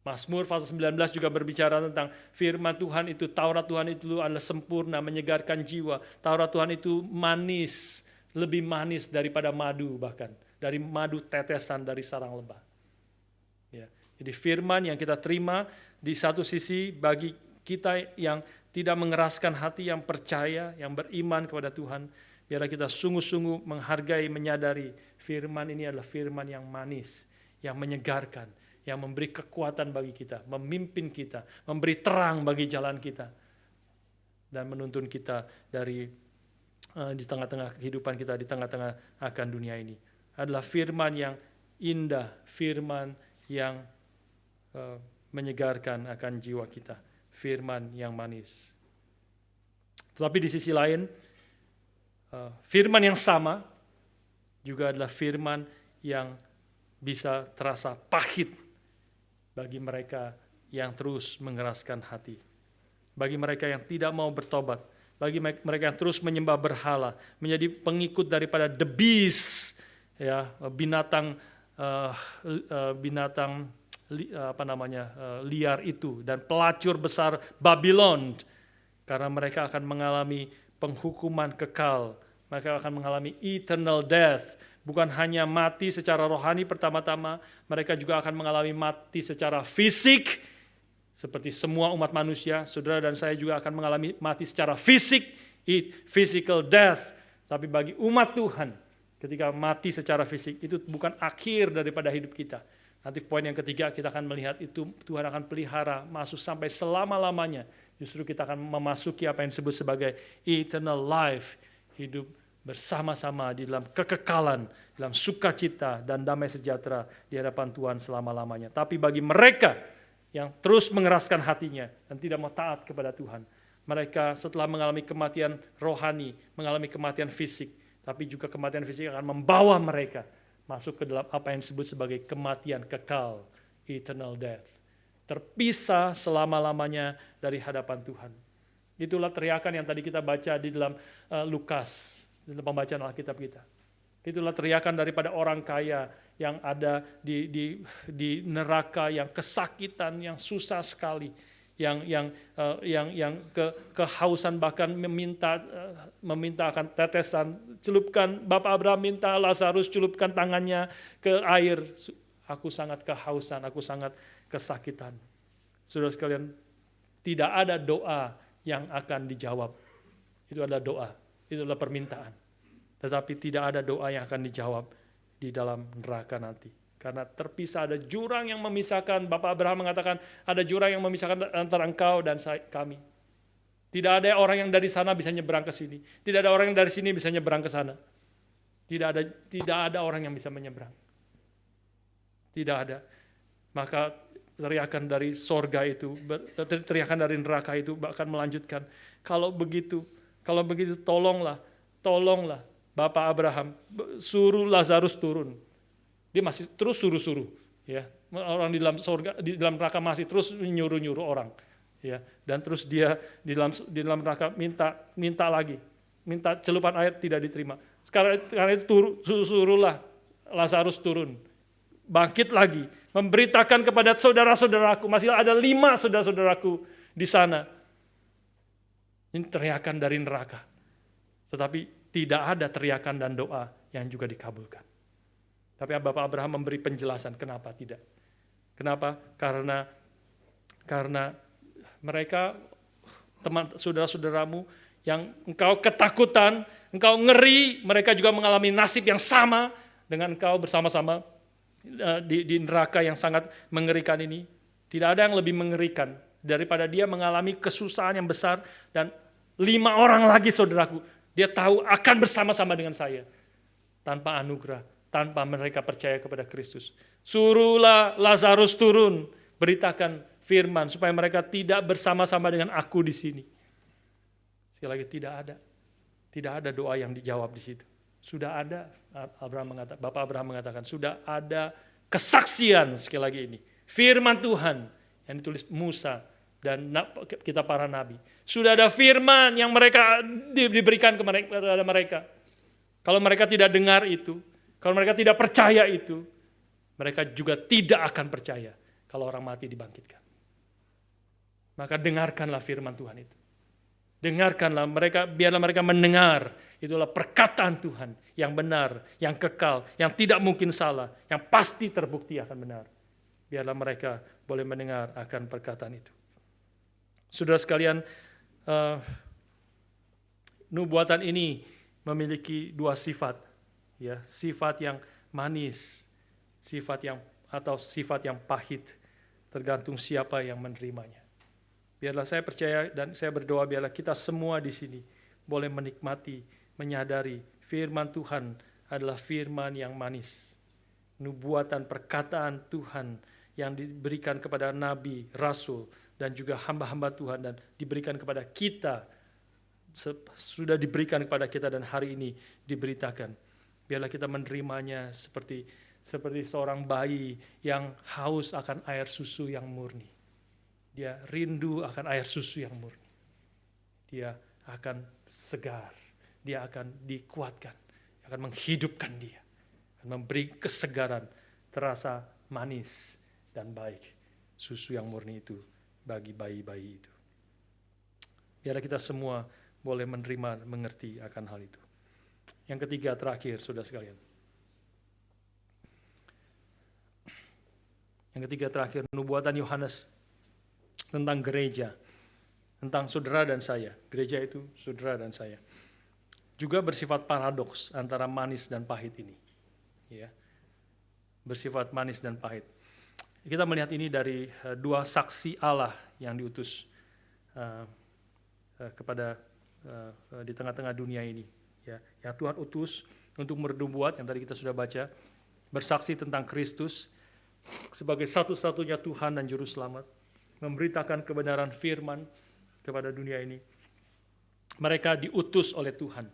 Speaker 1: Mazmur pasal 19 juga berbicara tentang firman Tuhan itu, Taurat Tuhan itu adalah sempurna, menyegarkan jiwa. Taurat Tuhan itu manis, lebih manis daripada madu bahkan. Dari madu tetesan dari sarang lebah. Ya. Jadi firman yang kita terima di satu sisi bagi kita yang tidak mengeraskan hati, yang percaya, yang beriman kepada Tuhan. Biarlah kita sungguh-sungguh menghargai, menyadari firman ini adalah firman yang manis, yang menyegarkan, yang memberi kekuatan bagi kita, memimpin kita, memberi terang bagi jalan kita. Dan menuntun kita dari di tengah-tengah kehidupan kita, di tengah-tengah akan dunia ini. Adalah firman yang indah, firman yang menyegarkan akan jiwa kita, firman yang manis. Tetapi di sisi lain, firman yang sama juga adalah firman yang bisa terasa pahit bagi mereka yang terus mengeraskan hati. Bagi mereka yang tidak mau bertobat, bagi mereka yang terus menyembah berhala, menjadi pengikut daripada the beast, ya, binatang liar itu, dan pelacur besar Babylon, karena mereka akan mengalami penghukuman kekal, mereka akan mengalami eternal death, bukan hanya mati secara rohani pertama-tama, mereka juga akan mengalami mati secara fisik, seperti semua umat manusia. Saudara dan saya juga akan mengalami mati secara fisik, physical death. Tapi bagi umat Tuhan, ketika mati secara fisik, itu bukan akhir daripada hidup kita. Nanti poin yang ketiga kita akan melihat itu Tuhan akan pelihara, masuk sampai selama-lamanya. Justru kita akan memasuki apa yang disebut sebagai eternal life. Hidup bersama-sama di dalam kekekalan, dalam sukacita dan damai sejahtera di hadapan Tuhan selama-lamanya. Tapi bagi mereka yang terus mengeraskan hatinya dan tidak mau taat kepada Tuhan, mereka setelah mengalami kematian rohani, mengalami kematian fisik, tapi juga kematian fisik akan membawa mereka masuk ke dalam apa yang disebut sebagai kematian kekal, eternal death. Terpisah selama-lamanya dari hadapan Tuhan. Itulah teriakan yang tadi kita baca di dalam Lukas, di dalam pembacaan Alkitab kita. Itulah teriakan daripada orang kaya yang ada di neraka, yang kesakitan, yang susah sekali. Yang kehausan, bahkan meminta akan tetesan. Celupkan, Bapak Abraham minta Lazarus celupkan tangannya ke air. Aku sangat kehausan, aku sangat kesakitan. Saudara sekalian, tidak ada doa yang akan dijawab. Itu adalah doa, itu adalah permintaan. Tetapi tidak ada doa yang akan dijawab di dalam neraka nanti. Karena terpisah, ada jurang yang memisahkan. Bapak Abraham mengatakan ada jurang yang memisahkan antara engkau dan kami. Tidak ada orang yang dari sana bisa nyebrang ke sini. Tidak ada orang yang dari sini bisa nyebrang ke sana. Tidak ada orang yang bisa menyeberang. Tidak ada. Maka teriakan dari sorga itu, teriakan dari neraka itu bahkan melanjutkan, kalau begitu tolonglah Bapak Abraham, suruh Lazarus turun. Dia masih terus suruh-suruh, ya. Orang di dalam sorga, di dalam neraka masih terus nyuruh-nyuruh orang, ya. Dan terus dia di dalam neraka minta lagi, minta celupan air, tidak diterima. Karena itu suruhlah Lazarus turun, bangkit lagi, memberitakan kepada saudara-saudaraku, masih ada 5 saudara-saudaraku di sana. Ini teriakan dari neraka. Tetapi tidak ada teriakan dan doa yang juga dikabulkan. Tapi Bapak Abraham memberi penjelasan kenapa tidak. Kenapa? Karena mereka, teman saudara-saudaramu yang engkau ketakutan, engkau ngeri, mereka juga mengalami nasib yang sama dengan engkau bersama-sama di neraka yang sangat mengerikan ini. Tidak ada yang lebih mengerikan daripada dia mengalami kesusahan yang besar dan 5 orang lagi saudaraku, dia tahu akan bersama-sama dengan saya. Tanpa anugerah, tanpa mereka percaya kepada Kristus. Suruhlah Lazarus turun, beritakan firman supaya mereka tidak bersama-sama dengan aku di sini. Sekali lagi tidak ada doa yang dijawab di situ. Sudah ada, Bapak Abraham mengatakan, sudah ada kesaksian sekali lagi ini. Firman Tuhan yang ditulis Musa dan kita para nabi. Sudah ada firman yang mereka diberikan kepada mereka. Kalau mereka tidak dengar itu, kalau mereka tidak percaya itu, mereka juga tidak akan percaya kalau orang mati dibangkitkan. Maka dengarkanlah firman Tuhan itu. Dengarkanlah mereka, biarlah mereka mendengar. Itulah perkataan Tuhan yang benar, yang kekal, yang tidak mungkin salah, yang pasti terbukti akan benar. Biarlah mereka boleh mendengar akan perkataan itu. Saudara sekalian, nubuatan ini memiliki 2 sifat, ya, sifat yang manis, sifat yang pahit, tergantung siapa yang menerimanya. Biarlah saya percaya dan saya berdoa biarlah kita semua di sini boleh menikmati, menyadari firman Tuhan adalah firman yang manis. Nubuatan perkataan Tuhan yang diberikan kepada nabi, rasul, dan juga hamba-hamba Tuhan dan diberikan kepada kita, sudah diberikan kepada kita dan hari ini diberitakan. Biarlah kita menerimanya seperti seorang bayi yang haus akan air susu yang murni. Dia rindu akan air susu yang murni. Dia akan segar, dia akan dikuatkan, akan menghidupkan dia, akan memberi kesegaran, terasa manis dan baik. Susu yang murni itu bagi bayi-bayi itu. Biarlah kita semua boleh menerima, mengerti akan hal itu. Yang ketiga, terakhir, saudara sekalian. Yang ketiga, terakhir, nubuatan Yohanes tentang gereja, tentang saudara dan saya. Gereja itu saudara dan saya. Juga bersifat paradoks antara manis dan pahit ini. Ya. Bersifat manis dan pahit. Kita melihat ini dari 2 saksi Allah yang diutus kepada di tengah-tengah dunia ini. Ya, yang Tuhan utus untuk bernubuat, yang tadi kita sudah baca, bersaksi tentang Kristus sebagai satu-satunya Tuhan dan Juru Selamat, memberitakan kebenaran firman kepada dunia ini. Mereka diutus oleh Tuhan.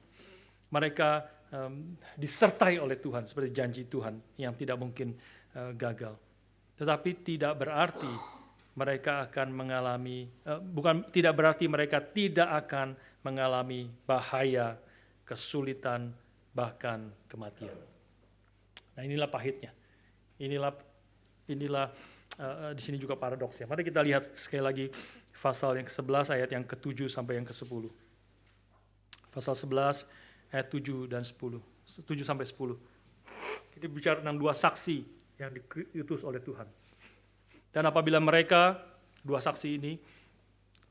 Speaker 1: Mereka disertai oleh Tuhan seperti janji Tuhan yang tidak mungkin gagal. Tetapi tidak berarti mereka akan mengalami, tidak berarti mereka tidak akan mengalami bahaya, kesulitan, bahkan kematian. Nah, inilah pahitnya. Inilah di sini juga paradoksnya. Mari kita lihat sekali lagi pasal yang ke-11 ayat yang ke-7 sampai yang ke-10. Pasal 11 ayat 7 dan 10. 7 sampai 10. Kita bicara tentang 2 saksi yang diutus oleh Tuhan. Dan apabila mereka, 2 saksi ini,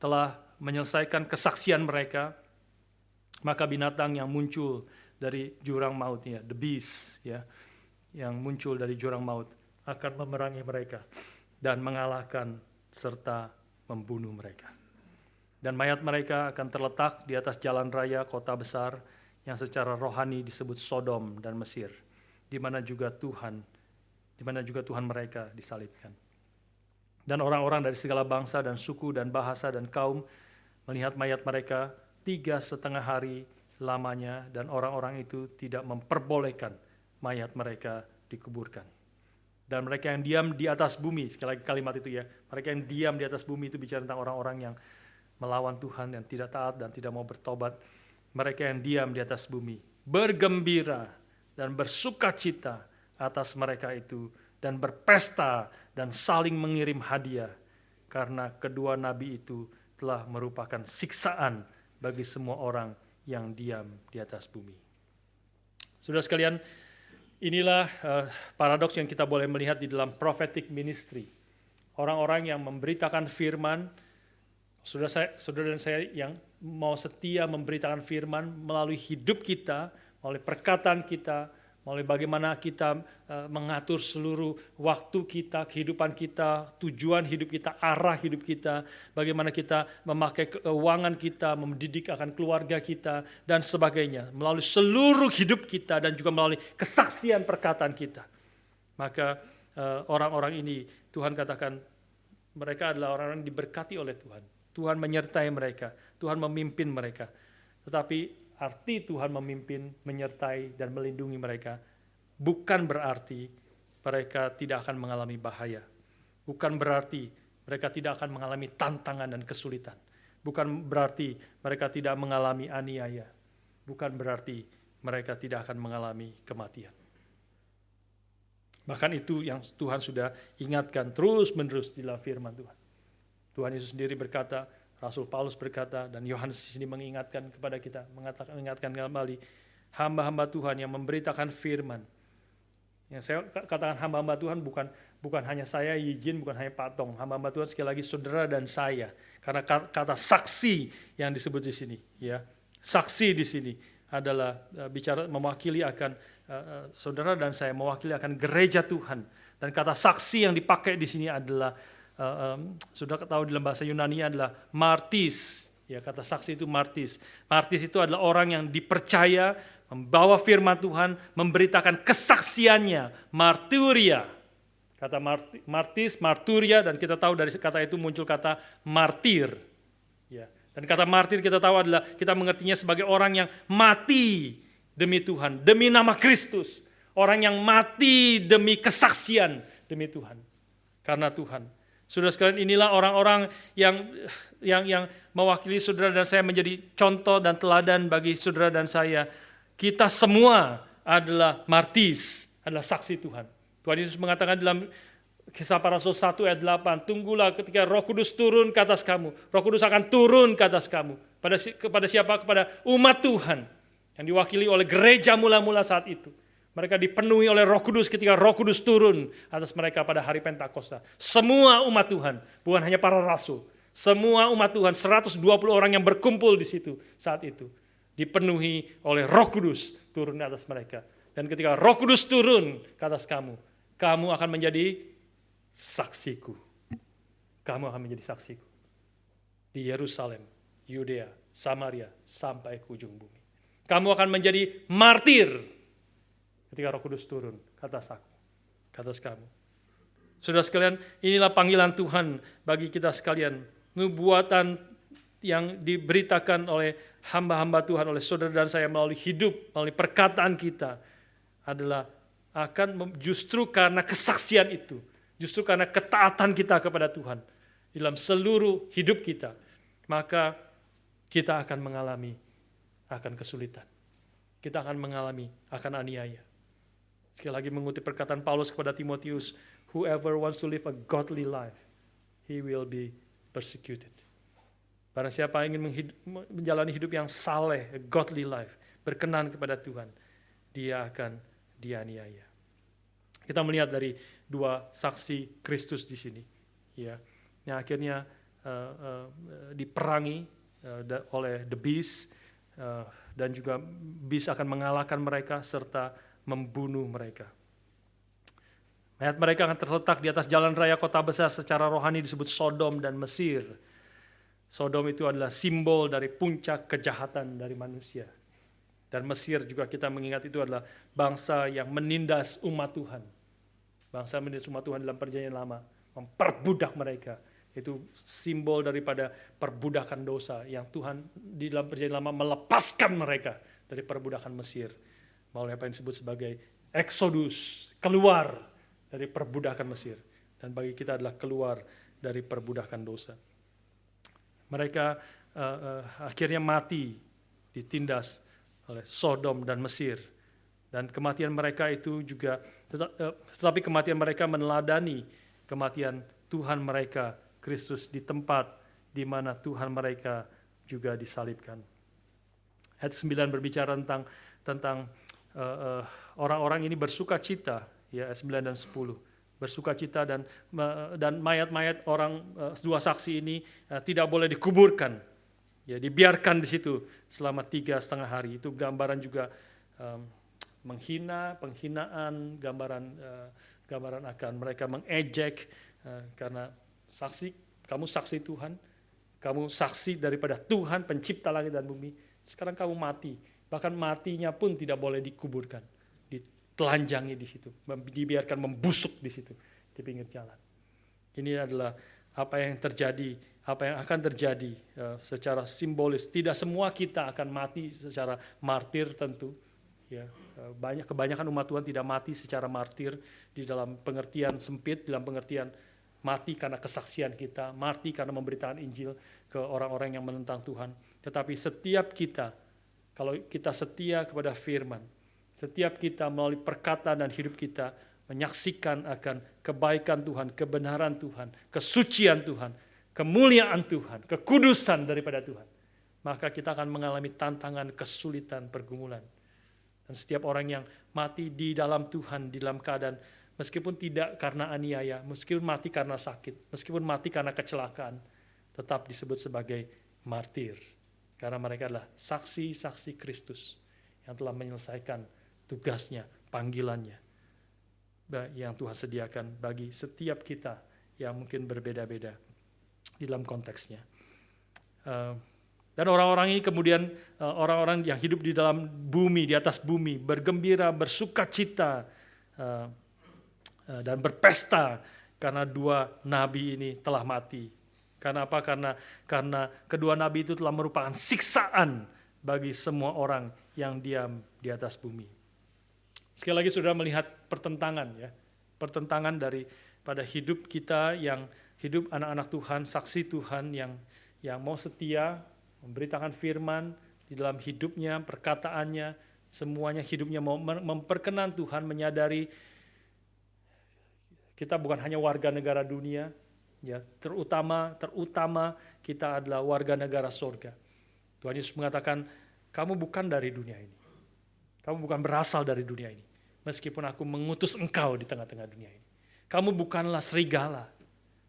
Speaker 1: telah menyelesaikan kesaksian mereka, maka binatang yang muncul dari jurang maut, ya, the beast, ya, yang muncul dari jurang maut, akan memerangi mereka dan mengalahkan serta membunuh mereka. Dan mayat mereka akan terletak di atas jalan raya kota besar yang secara rohani disebut Sodom dan Mesir, di mana juga Tuhan mereka disalibkan. Dan orang-orang dari segala bangsa dan suku dan bahasa dan kaum melihat mayat mereka 3,5 hari lamanya, dan orang-orang itu tidak memperbolehkan mayat mereka dikuburkan. Dan mereka yang diam di atas bumi, sekali lagi kalimat itu ya, mereka yang diam di atas bumi itu bicara tentang orang-orang yang melawan Tuhan, yang tidak taat dan tidak mau bertobat. Mereka yang diam di atas bumi bergembira dan bersukacita atas mereka itu, dan berpesta dan saling mengirim hadiah, karena kedua nabi itu telah merupakan siksaan bagi semua orang yang diam di atas bumi. Saudara sekalian, inilah paradoks yang kita boleh melihat di dalam prophetic ministry. Orang-orang yang memberitakan firman, saudara dan saya yang mau setia memberitakan firman melalui hidup kita, melalui perkataan kita, melalui bagaimana kita mengatur seluruh waktu kita, kehidupan kita, tujuan hidup kita, arah hidup kita, bagaimana kita memakai keuangan kita, mendidik akan keluarga kita, dan sebagainya. Melalui seluruh hidup kita dan juga melalui kesaksian perkataan kita. Maka orang-orang ini Tuhan katakan mereka adalah orang-orang diberkati oleh Tuhan. Tuhan menyertai mereka, Tuhan memimpin mereka. Tetapi arti Tuhan memimpin, menyertai, dan melindungi mereka bukan berarti mereka tidak akan mengalami bahaya. Bukan berarti mereka tidak akan mengalami tantangan dan kesulitan. Bukan berarti mereka tidak mengalami aniaya. Bukan berarti mereka tidak akan mengalami kematian. Bahkan itu yang Tuhan sudah ingatkan terus-menerus di dalam firman Tuhan. Tuhan Yesus sendiri berkata, Rasul Paulus berkata, dan Yohanes di sini mengingatkan kepada kita, mengingatkan kembali, hamba-hamba Tuhan yang memberitakan firman. Yang saya katakan hamba-hamba Tuhan bukan hanya saya, Yijin, bukan hanya Pak Tong. Hamba-hamba Tuhan sekali lagi saudara dan saya. Karena kata saksi yang disebut di sini, ya, saksi di sini adalah bicara mewakili akan saudara dan saya, mewakili akan gereja Tuhan. Dan kata saksi yang dipakai di sini adalah sudah tahu dalam bahasa Yunani adalah martis. Ya, kata saksi itu martis. Martis itu adalah orang yang dipercaya membawa firman Tuhan, memberitakan kesaksiannya, marturia. Kata martis, marturia, dan kita tahu dari kata itu muncul kata martir. Ya. Dan kata martir kita tahu adalah, kita mengertinya sebagai orang yang mati demi Tuhan, demi nama Kristus. Orang yang mati demi kesaksian demi Tuhan. Karena Tuhan. Saudara sekalian, inilah orang-orang yang mewakili saudara dan saya menjadi contoh dan teladan bagi saudara dan saya. Kita semua adalah martis, adalah saksi Tuhan. Tuhan Yesus mengatakan dalam Kisah Para Rasul 1 ayat 8, tunggulah ketika Roh Kudus turun ke atas kamu. Roh Kudus akan turun ke atas kamu. Kepada siapa? Kepada umat Tuhan yang diwakili oleh gereja mula-mula saat itu. Mereka dipenuhi oleh Roh Kudus ketika Roh Kudus turun atas mereka pada hari Pentakosta. Semua umat Tuhan, bukan hanya para rasul. Semua umat Tuhan, 120 orang yang berkumpul di situ saat itu, dipenuhi oleh Roh Kudus turun di atas mereka. Dan ketika Roh Kudus turun ke atas kamu, kamu akan menjadi saksiku. Kamu akan menjadi saksiku. Di Yerusalem, Yudea, Samaria, sampai ke ujung bumi. Kamu akan menjadi martir ketika Roh Kudus turun ke atas aku, ke atas kamu. Saudara sekalian, inilah panggilan Tuhan bagi kita sekalian. Nubuatan yang diberitakan oleh hamba-hamba Tuhan, oleh saudara dan saya melalui hidup, melalui perkataan kita adalah akan justru karena kesaksian itu, justru karena ketaatan kita kepada Tuhan dalam seluruh hidup kita, maka kita akan mengalami akan kesulitan. Kita akan mengalami akan aniaya. Sekali lagi mengutip perkataan Paulus kepada Timotius, whoever wants to live a godly life, he will be persecuted. Barang siapa ingin menjalani hidup yang saleh, a godly life, berkenan kepada Tuhan, dia akan dianiaya. Kita melihat dari dua saksi Kristus di sini, ya, yang akhirnya diperangi oleh the beast, dan juga beast akan mengalahkan mereka serta membunuh mereka. Mayat mereka akan terletak di atas jalan raya kota besar, secara rohani disebut Sodom dan Mesir. Sodom itu adalah simbol dari puncak kejahatan dari manusia. Dan Mesir juga kita mengingat itu adalah bangsa yang menindas umat Tuhan. Bangsa menindas umat Tuhan dalam perjanjian lama, memperbudak mereka. Itu simbol daripada perbudakan dosa yang Tuhan di dalam perjanjian lama melepaskan mereka dari perbudakan Mesir. Melalui apa yang disebut sebagai Exodus, keluar dari perbudakan Mesir. Dan bagi kita adalah keluar dari perbudakan dosa. Mereka akhirnya mati, ditindas oleh Sodom dan Mesir. Dan kematian mereka itu juga, tetapi kematian mereka meneladani kematian Tuhan mereka, Kristus, di tempat di mana Tuhan mereka juga disalibkan. Ayat 9 berbicara tentang orang-orang ini bersuka cita, ya, ayat 9 dan 10. Bersuka cita dan mayat-mayat orang dua saksi ini tidak boleh dikuburkan, ya, dibiarkan di situ selama 3,5 hari. Itu gambaran juga penghinaan, gambaran akan mereka mengejek karena kamu saksi Tuhan, kamu saksi daripada Tuhan pencipta langit dan bumi. Sekarang kamu mati, bahkan matinya pun tidak boleh dikuburkan, ditelanjangi di situ, dibiarkan membusuk di situ di pinggir jalan. Ini adalah apa yang terjadi, apa yang akan terjadi secara simbolis. Tidak semua kita akan mati secara martir tentu. Ya, kebanyakan umat Tuhan tidak mati secara martir di dalam pengertian sempit, dalam pengertian mati karena kesaksian kita, mati karena memberitakan Injil ke orang-orang yang menentang Tuhan. Tetapi setiap kita, kalau kita setia kepada firman, setiap kita melalui perkataan dan hidup kita menyaksikan akan kebaikan Tuhan, kebenaran Tuhan, kesucian Tuhan, kemuliaan Tuhan, kekudusan daripada Tuhan, maka kita akan mengalami tantangan, kesulitan, pergumulan. Dan setiap orang yang mati di dalam Tuhan, di dalam keadaan meskipun tidak karena aniaya, meskipun mati karena sakit, meskipun mati karena kecelakaan, tetap disebut sebagai martir. Karena mereka adalah saksi-saksi Kristus yang telah menyelesaikan tugasnya, panggilannya yang Tuhan sediakan bagi setiap kita yang mungkin berbeda-beda di dalam konteksnya. Dan orang-orang ini kemudian orang-orang yang hidup di dalam bumi, di atas bumi, bergembira, bersukacita, dan berpesta karena dua nabi ini telah mati. Karena apa? Karena kedua nabi itu telah merupakan siksaan bagi semua orang yang diam di atas bumi. Sekali lagi saudara melihat pertentangan, ya, pertentangan pada hidup kita yang hidup anak-anak Tuhan, saksi Tuhan yang mau setia, memberitakan firman di dalam hidupnya, perkataannya, semuanya hidupnya mau memperkenan Tuhan, menyadari kita bukan hanya warga negara dunia, ya, terutama kita adalah warga negara surga. Tuhan Yesus mengatakan, kamu bukan dari dunia ini. Kamu bukan berasal dari dunia ini. Meskipun aku mengutus engkau di tengah-tengah dunia ini. Kamu bukanlah serigala.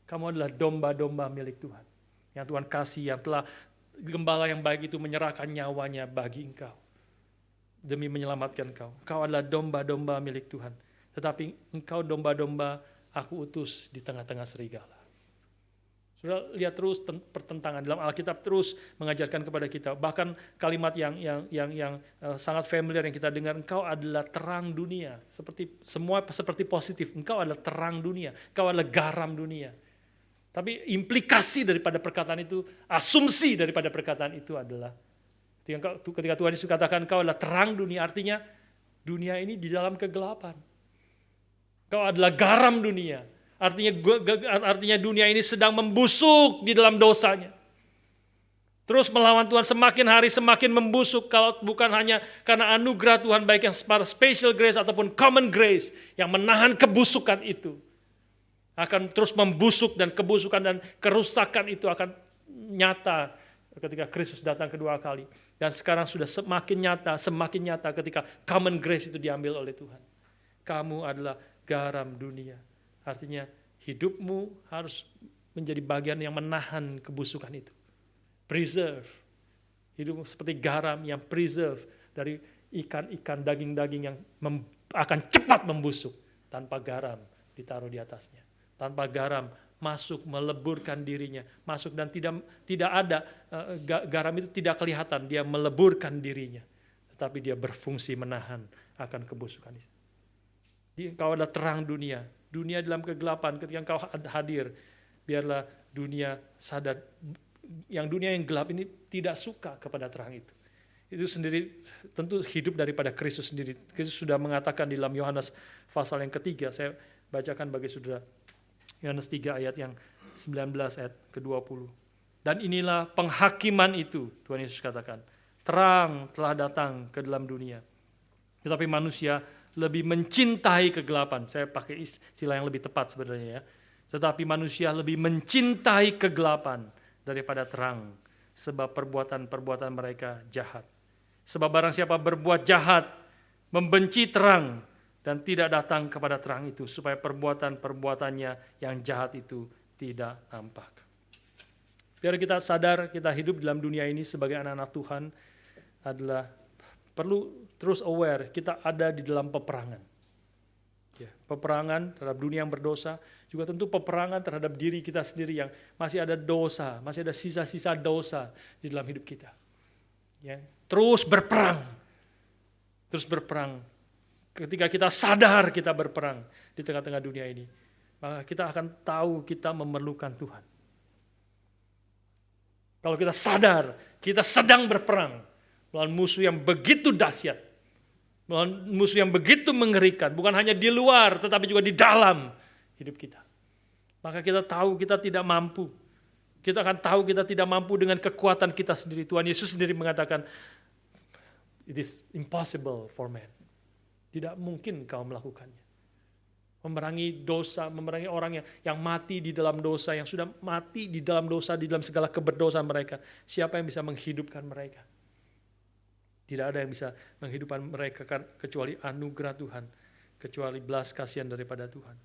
Speaker 1: Kamu adalah domba-domba milik Tuhan. Yang Tuhan kasih, yang telah gembala yang baik itu menyerahkan nyawanya bagi engkau. Demi menyelamatkan engkau. Engkau adalah domba-domba milik Tuhan. Tetapi engkau domba-domba aku utus di tengah-tengah serigala. Sudah lihat terus pertentangan dalam Alkitab, terus mengajarkan kepada kita. Bahkan kalimat yang sangat familiar yang kita dengar, engkau adalah terang dunia. Seperti positif, engkau adalah terang dunia, engkau adalah garam dunia. Tapi implikasi daripada perkataan itu, asumsi daripada perkataan itu adalah ketika Tuhan Yesus katakan engkau adalah terang dunia, artinya dunia ini di dalam kegelapan. Engkau adalah garam dunia. Artinya dunia ini sedang membusuk di dalam dosanya. Terus melawan Tuhan, semakin hari semakin membusuk. Kalau bukan hanya karena anugerah Tuhan, baik yang special grace ataupun common grace, yang menahan kebusukan itu. Akan terus membusuk, dan kebusukan dan kerusakan itu akan nyata ketika Kristus datang kedua kali. Dan sekarang sudah semakin nyata ketika common grace itu diambil oleh Tuhan. Kamu adalah garam dunia. Artinya hidupmu harus menjadi bagian yang menahan kebusukan itu. Preserve. Hidupmu seperti garam yang preserve dari ikan-ikan, daging-daging yang akan cepat membusuk. Tanpa garam ditaruh di atasnya. Tanpa garam masuk, meleburkan dirinya. Masuk dan tidak ada, garam itu tidak kelihatan, dia meleburkan dirinya. tetapi dia berfungsi menahan akan kebusukan. Engkau adalah terang dunia. Dunia dalam kegelapan, ketika engkau hadir, biarlah dunia sadar, dunia yang gelap ini tidak suka kepada terang itu. Itu sendiri tentu hidup daripada Kristus sendiri. Kristus sudah mengatakan di dalam Yohanes pasal yang ketiga, saya bacakan bagi saudara, Yohanes 3 ayat yang 19 ayat ke-20. Dan inilah penghakiman itu, Tuhan Yesus katakan, terang telah datang ke dalam dunia, tetapi manusia lebih mencintai kegelapan. Saya pakai istilah yang lebih tepat sebenarnya ya. Tetapi manusia lebih mencintai kegelapan daripada terang, sebab perbuatan-perbuatan mereka jahat. Sebab barang siapa berbuat jahat, membenci terang, dan tidak datang kepada terang itu, supaya perbuatan-perbuatannya yang jahat itu tidak nampak. Biar kita sadar, kita hidup dalam dunia ini sebagai anak-anak Tuhan adalah perlu terus aware, kita ada di dalam peperangan. Ya, peperangan terhadap dunia yang berdosa, juga tentu peperangan terhadap diri kita sendiri yang masih ada dosa, masih ada sisa-sisa dosa di dalam hidup kita. Ya, terus berperang. Ketika kita sadar kita berperang di tengah-tengah dunia ini, maka kita akan tahu kita memerlukan Tuhan. Kalau kita sadar, kita sedang berperang melawan musuh yang begitu dahsyat, melawan musuh yang begitu mengerikan, bukan hanya di luar, tetapi juga di dalam hidup kita. Maka kita tahu kita tidak mampu. Kita akan tahu kita tidak mampu dengan kekuatan kita sendiri. Tuhan Yesus sendiri mengatakan, it is impossible for man. Tidak mungkin kau melakukannya. Memerangi dosa, memerangi orang yang mati di dalam dosa, yang sudah mati di dalam dosa, di dalam segala keberdosaan mereka. Siapa yang bisa menghidupkan mereka? Tidak ada yang bisa menghidupkan mereka kecuali anugerah Tuhan, kecuali belas kasihan daripada Tuhan.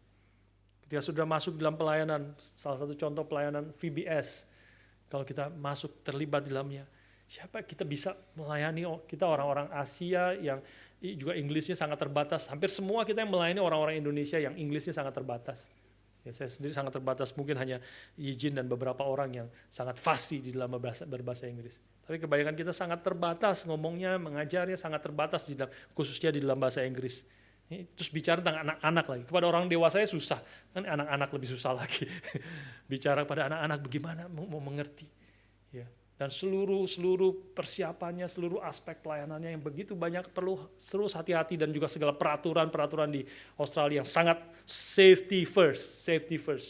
Speaker 1: Ketika sudah masuk dalam pelayanan, salah satu contoh pelayanan VBS, kalau kita masuk terlibat di dalamnya, siapa kita bisa melayani? Kita orang-orang Asia yang juga Inggrisnya sangat terbatas. Hampir semua kita yang melayani orang-orang Indonesia yang Inggrisnya sangat terbatas. Ya, saya sendiri sangat terbatas, mungkin hanya izin dan beberapa orang yang sangat fasih di dalam berbahasa Inggris. Tapi kebanyakan kita sangat terbatas ngomongnya, mengajarnya sangat terbatas khususnya di dalam bahasa Inggris. Terus bicara tentang anak-anak lagi. Kepada orang dewasa susah, kan anak-anak lebih susah lagi. Bicara pada anak-anak bagaimana mau mengerti. Ya. Dan seluruh persiapannya, seluruh aspek pelayanannya yang begitu banyak perlu terus hati-hati, dan juga segala peraturan di Australia yang sangat safety first,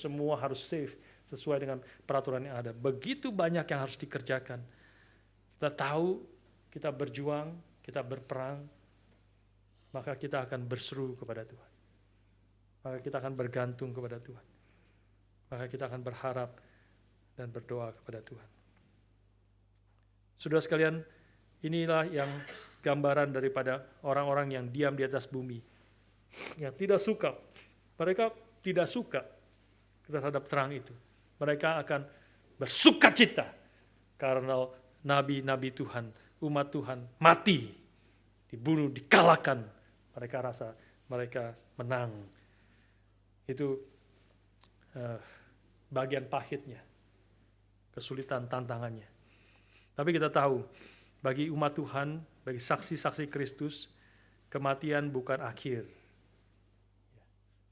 Speaker 1: semua harus safe sesuai dengan peraturan yang ada. Begitu banyak yang harus dikerjakan. Kita tahu, kita berjuang, kita berperang, maka kita akan berseru kepada Tuhan. Maka kita akan bergantung kepada Tuhan. Maka kita akan berharap dan berdoa kepada Tuhan. Saudara sekalian, inilah yang gambaran daripada orang-orang yang diam di atas bumi. Yang tidak suka. Mereka tidak suka terhadap terang itu. Mereka akan bersukacita karena nabi-nabi Tuhan, umat Tuhan mati, dibunuh, dikalahkan. Mereka rasa mereka menang. Itu bagian pahitnya, kesulitan, tantangannya. Tapi kita tahu, bagi umat Tuhan, bagi saksi-saksi Kristus, kematian bukan akhir.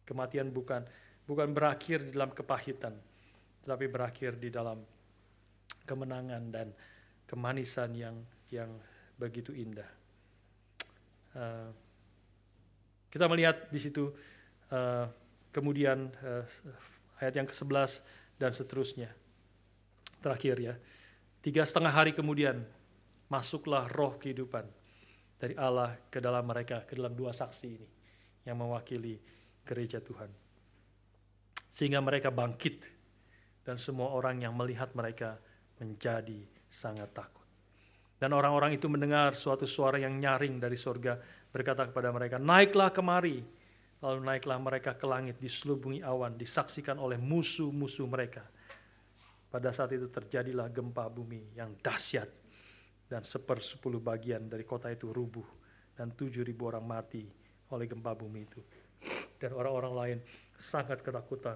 Speaker 1: Kematian bukan berakhir di dalam kepahitan, tetapi berakhir di dalam kemenangan dan kemanisan yang begitu indah. Kita melihat di situ kemudian ayat yang ke-11 dan seterusnya. Terakhir ya. 3,5 hari kemudian masuklah roh kehidupan dari Allah ke dalam mereka, ke dalam dua saksi ini yang mewakili gereja Tuhan. Sehingga mereka bangkit dan semua orang yang melihat mereka menjadi sangat takut. Dan orang-orang itu mendengar suatu suara yang nyaring dari surga berkata kepada mereka, naiklah kemari. Lalu naiklah mereka ke langit, diselubungi awan, disaksikan oleh musuh-musuh mereka. Pada saat itu terjadilah gempa bumi yang dahsyat, dan 1/10 bagian dari kota itu rubuh, dan 7.000 orang mati oleh gempa bumi itu. Dan orang-orang lain sangat ketakutan,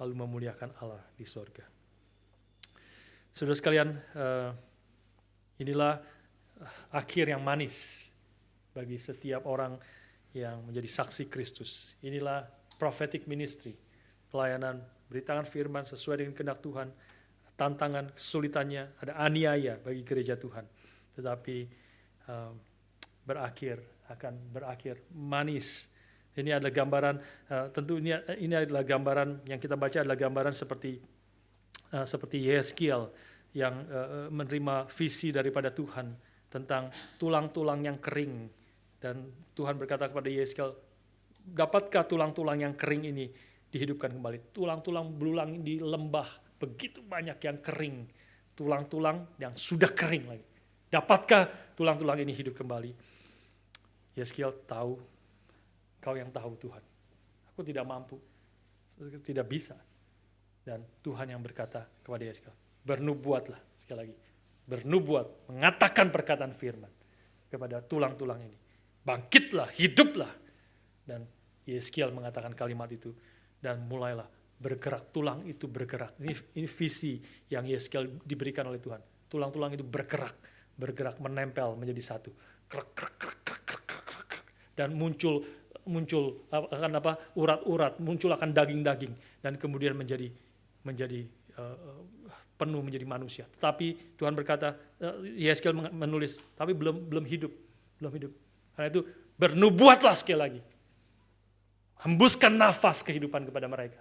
Speaker 1: lalu memuliakan Allah di sorga. Saudara sekalian, inilah akhir yang manis bagi setiap orang yang menjadi saksi Kristus. Inilah prophetic ministry, pelayanan, beritakan firman sesuai dengan kehendak Tuhan. Tantangan, kesulitannya, ada aniaya bagi gereja Tuhan. Tetapi akan berakhir manis. Ini adalah gambaran, tentu ini adalah gambaran yang kita baca adalah gambaran seperti Yeskiel yang menerima visi daripada Tuhan tentang tulang-tulang yang kering. Dan Tuhan berkata kepada Yeskiel, dapatkah tulang-tulang yang kering ini dihidupkan kembali? Tulang-tulang belulang di lembah, begitu banyak yang kering, tulang-tulang yang sudah kering lagi. Dapatkah tulang-tulang ini hidup kembali? Yeskiel tahu, kau yang tahu Tuhan. Aku tidak mampu, tidak bisa. Dan Tuhan yang berkata kepada Yeskiel, bernubuatlah, sekali lagi, bernubuat, mengatakan perkataan firman kepada tulang-tulang ini. Bangkitlah, hiduplah. Dan Yeskiel mengatakan kalimat itu, dan mulailah bergerak, tulang itu bergerak. Ini visi yang Yeskiel diberikan oleh Tuhan. Tulang-tulang itu bergerak menempel menjadi satu. Dan muncul akan urat-urat, muncul akan daging-daging, dan kemudian menjadi penuh menjadi manusia. Tapi Tuhan berkata, Yeskiel menulis, tapi belum hidup. Karena itu bernubuatlah sekali lagi. Hembuskan nafas kehidupan kepada mereka.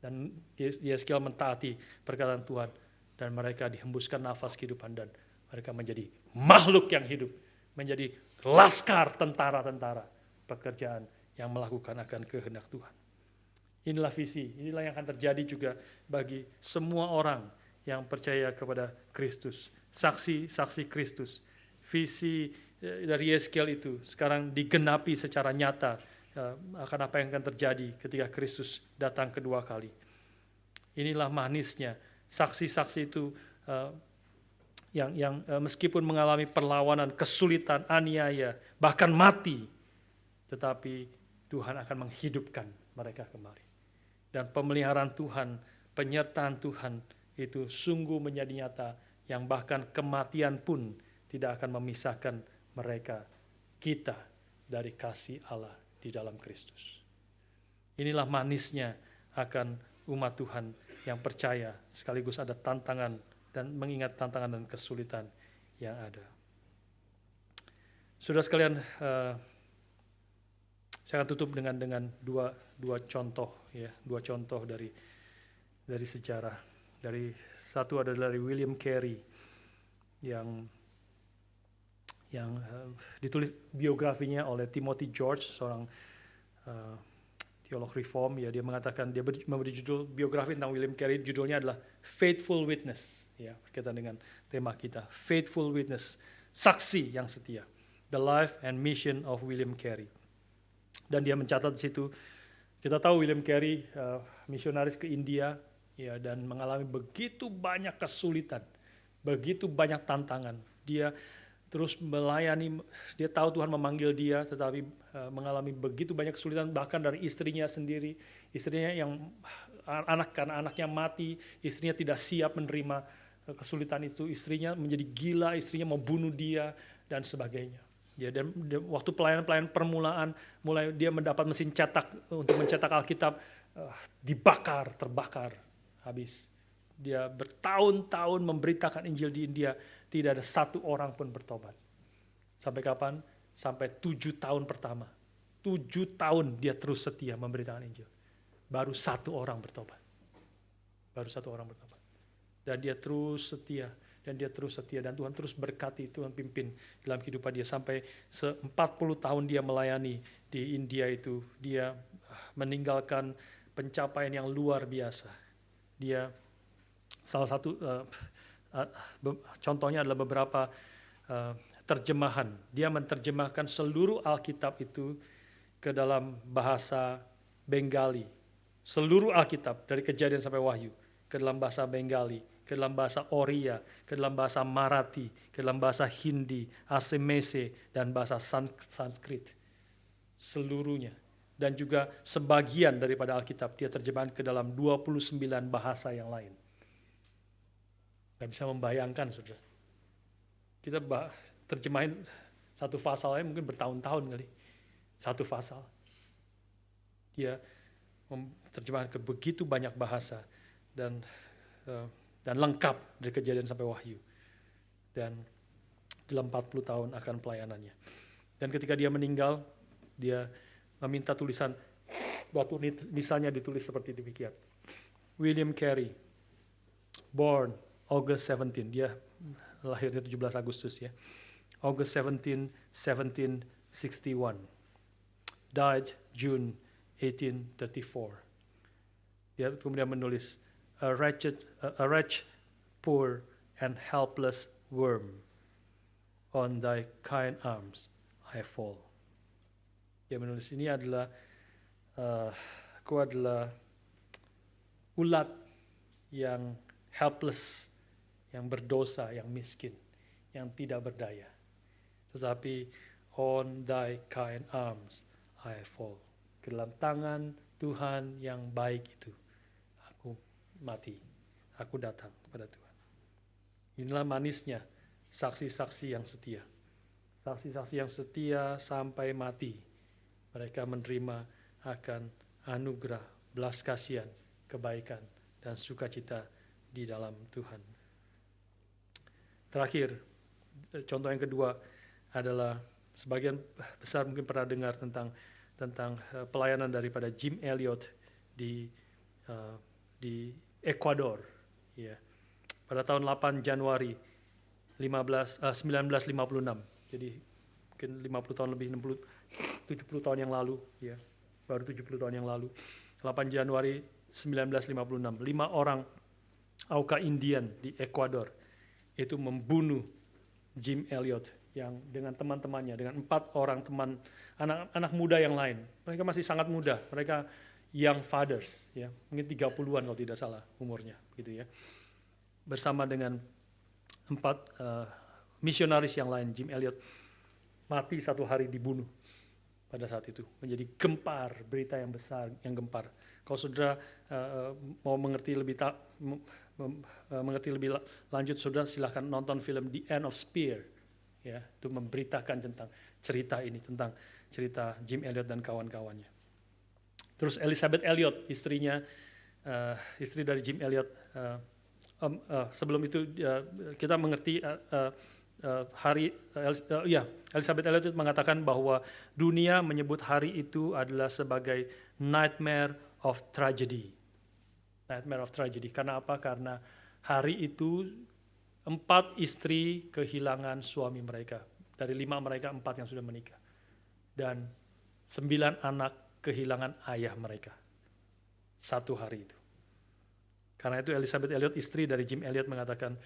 Speaker 1: Dan Yeskiel mentaati perkataan Tuhan, dan mereka dihembuskan nafas kehidupan, dan mereka menjadi makhluk yang hidup, menjadi laskar tentara-tentara pekerjaan yang melakukan akan kehendak Tuhan. Inilah visi, inilah yang akan terjadi juga bagi semua orang yang percaya kepada Kristus, saksi Kristus. Visi dari Yeskiel itu sekarang digenapi secara nyata akan apa yang akan terjadi ketika Kristus datang kedua kali. Inilah manisnya saksi-saksi itu yang meskipun mengalami perlawanan, kesulitan, aniaya, bahkan mati, tetapi Tuhan akan menghidupkan mereka kembali. Dan pemeliharaan Tuhan, penyertaan Tuhan itu sungguh menjadi nyata, yang bahkan kematian pun tidak akan memisahkan mereka, kita, dari kasih Allah di dalam Kristus. Inilah manisnya akan umat Tuhan yang percaya, sekaligus ada tantangan dan mengingat tantangan dan kesulitan yang ada. Saudara sekalian, saya akan tutup dengan dua contoh dari sejarah. Satu adalah dari William Carey yang ditulis biografinya oleh Timothy George, seorang teolog reform. Ya, dia mengatakan, dia memberi judul biografi tentang William Carey, judulnya adalah Faithful Witness, ya, berkaitan dengan tema kita, Faithful Witness, saksi yang setia, The Life and Mission of William Carey. Dan dia mencatat di situ, kita tahu William Carey misionaris ke India, ya, dan mengalami begitu banyak kesulitan, begitu banyak tantangan. Dia terus melayani, dia tahu Tuhan memanggil dia, tetapi mengalami begitu banyak kesulitan, bahkan dari istrinya sendiri. Istrinya yang karena anaknya mati, istrinya tidak siap menerima kesulitan itu. Istrinya menjadi gila, istrinya mau bunuh dia, dan sebagainya. Ya, dan waktu pelayanan permulaan, mulai dia mendapat mesin cetak untuk mencetak Alkitab, terbakar, habis. Dia bertahun-tahun memberitakan Injil di India, tidak ada satu orang pun bertobat. Sampai kapan? Sampai 7 tahun pertama. 7 tahun dia terus setia memberitakan Injil. Baru satu orang bertobat. Dan dia terus setia. Dan Tuhan terus berkati, Tuhan pimpin dalam kehidupan dia. Sampai 40 tahun dia melayani di India itu. Dia meninggalkan pencapaian yang luar biasa. Dia salah satu contohnya adalah beberapa terjemahan. Dia menerjemahkan seluruh Alkitab itu ke dalam bahasa Bengali. Seluruh Alkitab dari Kejadian sampai Wahyu ke dalam bahasa Bengali, ke dalam bahasa Oriya, ke dalam bahasa Marathi, ke dalam bahasa Hindi, Asemese, dan bahasa Sanskrit. Seluruhnya. Dan juga sebagian daripada Alkitab dia terjemahkan ke dalam 29 bahasa yang lain. Gak bisa membayangkan, saudara. Kita terjemahin Satu pasalnya mungkin bertahun-tahun kali. Satu pasal. Dia terjemahkan ke begitu banyak bahasa dan lengkap dari Kejadian sampai Wahyu. Dan dalam 40 tahun akan pelayanannya. Dan ketika dia meninggal, dia meminta tulisan, batu nisannya ditulis seperti demikian. William Carey, born August 17, dia lahirnya 17 Agustus ya. August 17, 1761. Died June 1834. Dia kemudian menulis, a wretched, poor and helpless worm, on thy kind arms I fall. Dia menulis ini adalah, aku adalah ulat yang helpless, yang berdosa, yang miskin, yang tidak berdaya. Tetapi on thy kind arms I fall. Ke dalam tangan Tuhan yang baik itu, aku mati, aku datang kepada Tuhan. Inilah manisnya saksi-saksi yang setia. Saksi-saksi yang setia sampai mati. Mereka menerima akan anugerah, belas kasihan, kebaikan, dan sukacita di dalam Tuhan. Terakhir, contoh yang kedua adalah sebagian besar mungkin pernah dengar tentang pelayanan daripada Jim Elliot di Ekuador. Ya. Pada tahun 8 Januari 1956. Jadi mungkin 50 tahun lebih, 70 tahun yang lalu, ya. Baru 70 tahun yang lalu. 8 Januari 1956, 5 orang Auca Indian di Ekuador itu membunuh Jim Elliot yang dengan teman-temannya, dengan 4 orang teman anak muda yang lain. Mereka masih sangat muda, mereka young fathers, ya, mungkin 30-an kalau tidak salah umurnya, gitu ya. Bersama dengan 4 misionaris yang lain, Jim Elliot mati satu hari dibunuh pada saat itu. Menjadi gempar, berita yang besar, yang gempar. Kalau saudara mau mengerti lebih lanjut, saudara silahkan nonton film The End of Spear, ya, itu memberitakan tentang cerita ini, tentang cerita Jim Elliot dan kawan-kawannya. Terus Elizabeth Elliot, istrinya, istri dari Jim Elliot. Sebelum itu kita mengerti Elizabeth Elliot mengatakan bahwa dunia menyebut hari itu adalah sebagai nightmare of tragedy. Nightmare of tragedy. Karena apa? Karena hari itu 4 istri kehilangan suami mereka. Dari 5 mereka 4 yang sudah menikah. Dan 9 anak kehilangan ayah mereka. Satu hari itu. Karena itu Elizabeth Elliot, istri dari Jim Elliot, mengatakan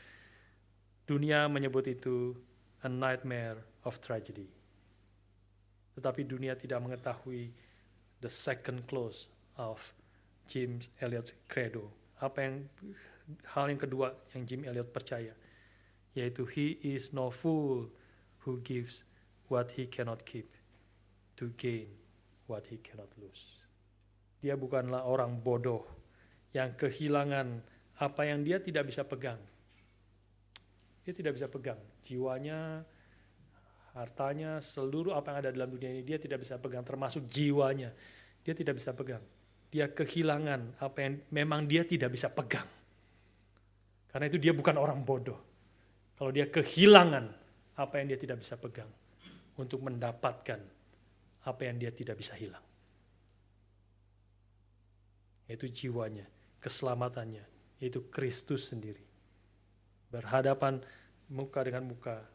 Speaker 1: dunia menyebut itu a nightmare of tragedy. Tetapi dunia tidak mengetahui the second clause of Jim Elliot's credo. Hal yang kedua yang Jim Elliot percaya, yaitu he is no fool who gives what he cannot keep to gain what he cannot lose. Dia bukanlah orang bodoh yang kehilangan apa yang dia tidak bisa pegang. Dia tidak bisa pegang jiwanya, hartanya, seluruh apa yang ada dalam dunia ini dia tidak bisa pegang, termasuk jiwanya. Dia tidak bisa pegang. Dia kehilangan apa yang memang dia tidak bisa pegang. Karena itu dia bukan orang bodoh. Kalau dia kehilangan apa yang dia tidak bisa pegang untuk mendapatkan apa yang dia tidak bisa hilang. Yaitu jiwanya, keselamatannya, yaitu Kristus sendiri. Berhadapan muka dengan muka,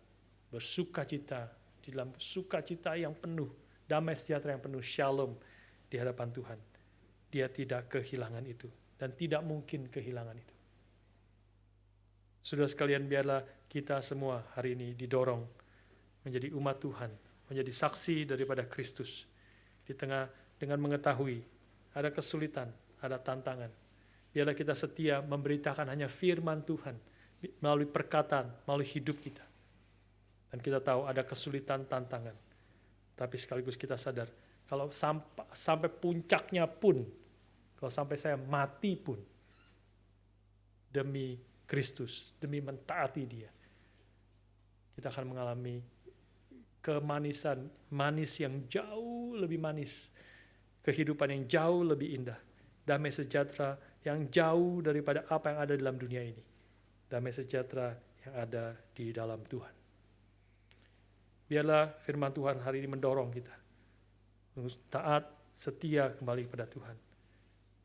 Speaker 1: bersukacita di dalam sukacita yang penuh, damai sejahtera yang penuh, shalom di hadapan Tuhan. Dia tidak kehilangan itu dan tidak mungkin kehilangan itu. Saudara sekalian, biarlah kita semua hari ini didorong menjadi umat Tuhan, menjadi saksi daripada Kristus di tengah, dengan mengetahui ada kesulitan, ada tantangan. Biarlah kita setia memberitakan hanya firman Tuhan melalui perkataan, melalui hidup kita. Dan kita tahu ada kesulitan, tantangan. Tapi sekaligus kita sadar, kalau sampai puncaknya pun, kalau sampai saya mati pun, demi Kristus, demi mentaati Dia, kita akan mengalami kemanisan, manis yang jauh lebih manis, kehidupan yang jauh lebih indah, damai sejahtera yang jauh daripada apa yang ada dalam dunia ini, damai sejahtera yang ada di dalam Tuhan. Biarlah firman Tuhan hari ini mendorong kita untuk taat, setia kembali kepada Tuhan,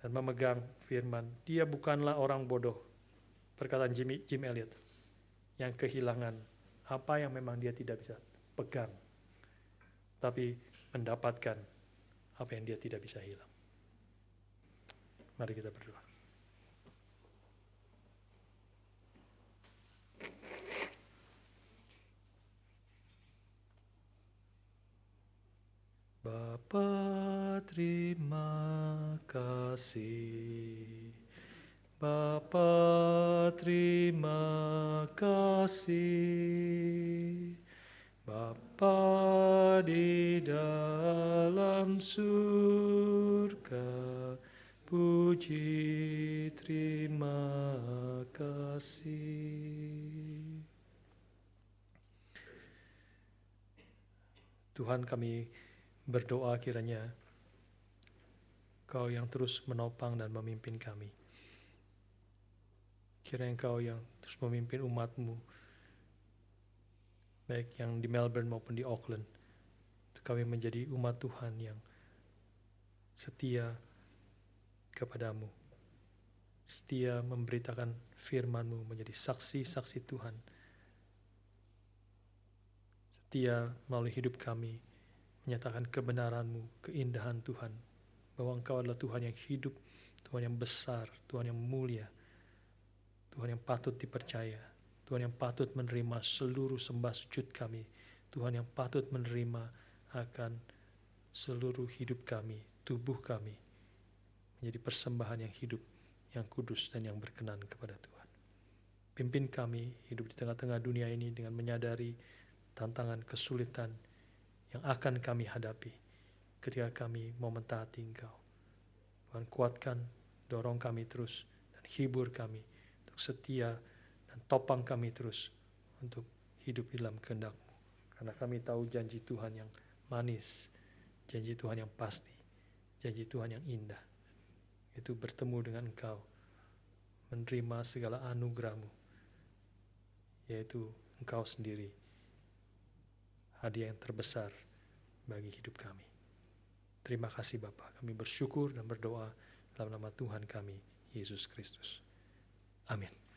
Speaker 1: dan memegang firman. Dia bukanlah orang bodoh, perkataan Jim Elliot, yang kehilangan apa yang memang dia tidak bisa pegang, tapi mendapatkan apa yang dia tidak bisa hilang. Mari kita berdoa. Bapa, terima kasih. Bapa, terima kasih. Bapa di dalam surga, puji terima kasih. Tuhan, kami berdoa kiranya Kau yang terus menopang dan memimpin kami. Kiranya Kau yang terus memimpin umat-Mu, baik yang di Melbourne maupun di Auckland. Kami menjadi umat Tuhan yang setia kepadamu, setia memberitakan firman-Mu, menjadi saksi-saksi Tuhan, setia melalui hidup kami menyatakan kebenaran-Mu, keindahan Tuhan, bahwa Engkau adalah Tuhan yang hidup, Tuhan yang besar, Tuhan yang mulia, Tuhan yang patut dipercaya, Tuhan yang patut menerima seluruh sembah sujud kami, Tuhan yang patut menerima akan seluruh hidup kami, tubuh kami, menjadi persembahan yang hidup, yang kudus dan yang berkenan kepada Tuhan. Pimpin kami hidup di tengah-tengah dunia ini dengan menyadari tantangan, kesulitan yang akan kami hadapi ketika kami mau mentaati Engkau. Tuhan, kuatkan, dorong kami terus, dan hibur kami untuk setia, dan topang kami terus untuk hidup di dalam kehendak-Mu. Karena kami tahu janji Tuhan yang manis, janji Tuhan yang pasti, janji Tuhan yang indah, itu bertemu dengan Engkau, menerima segala anugerah-Mu, yaitu Engkau sendiri, hadiah yang terbesar bagi hidup kami. Terima kasih Bapa, kami bersyukur dan berdoa dalam nama Tuhan kami, Yesus Kristus. Amin.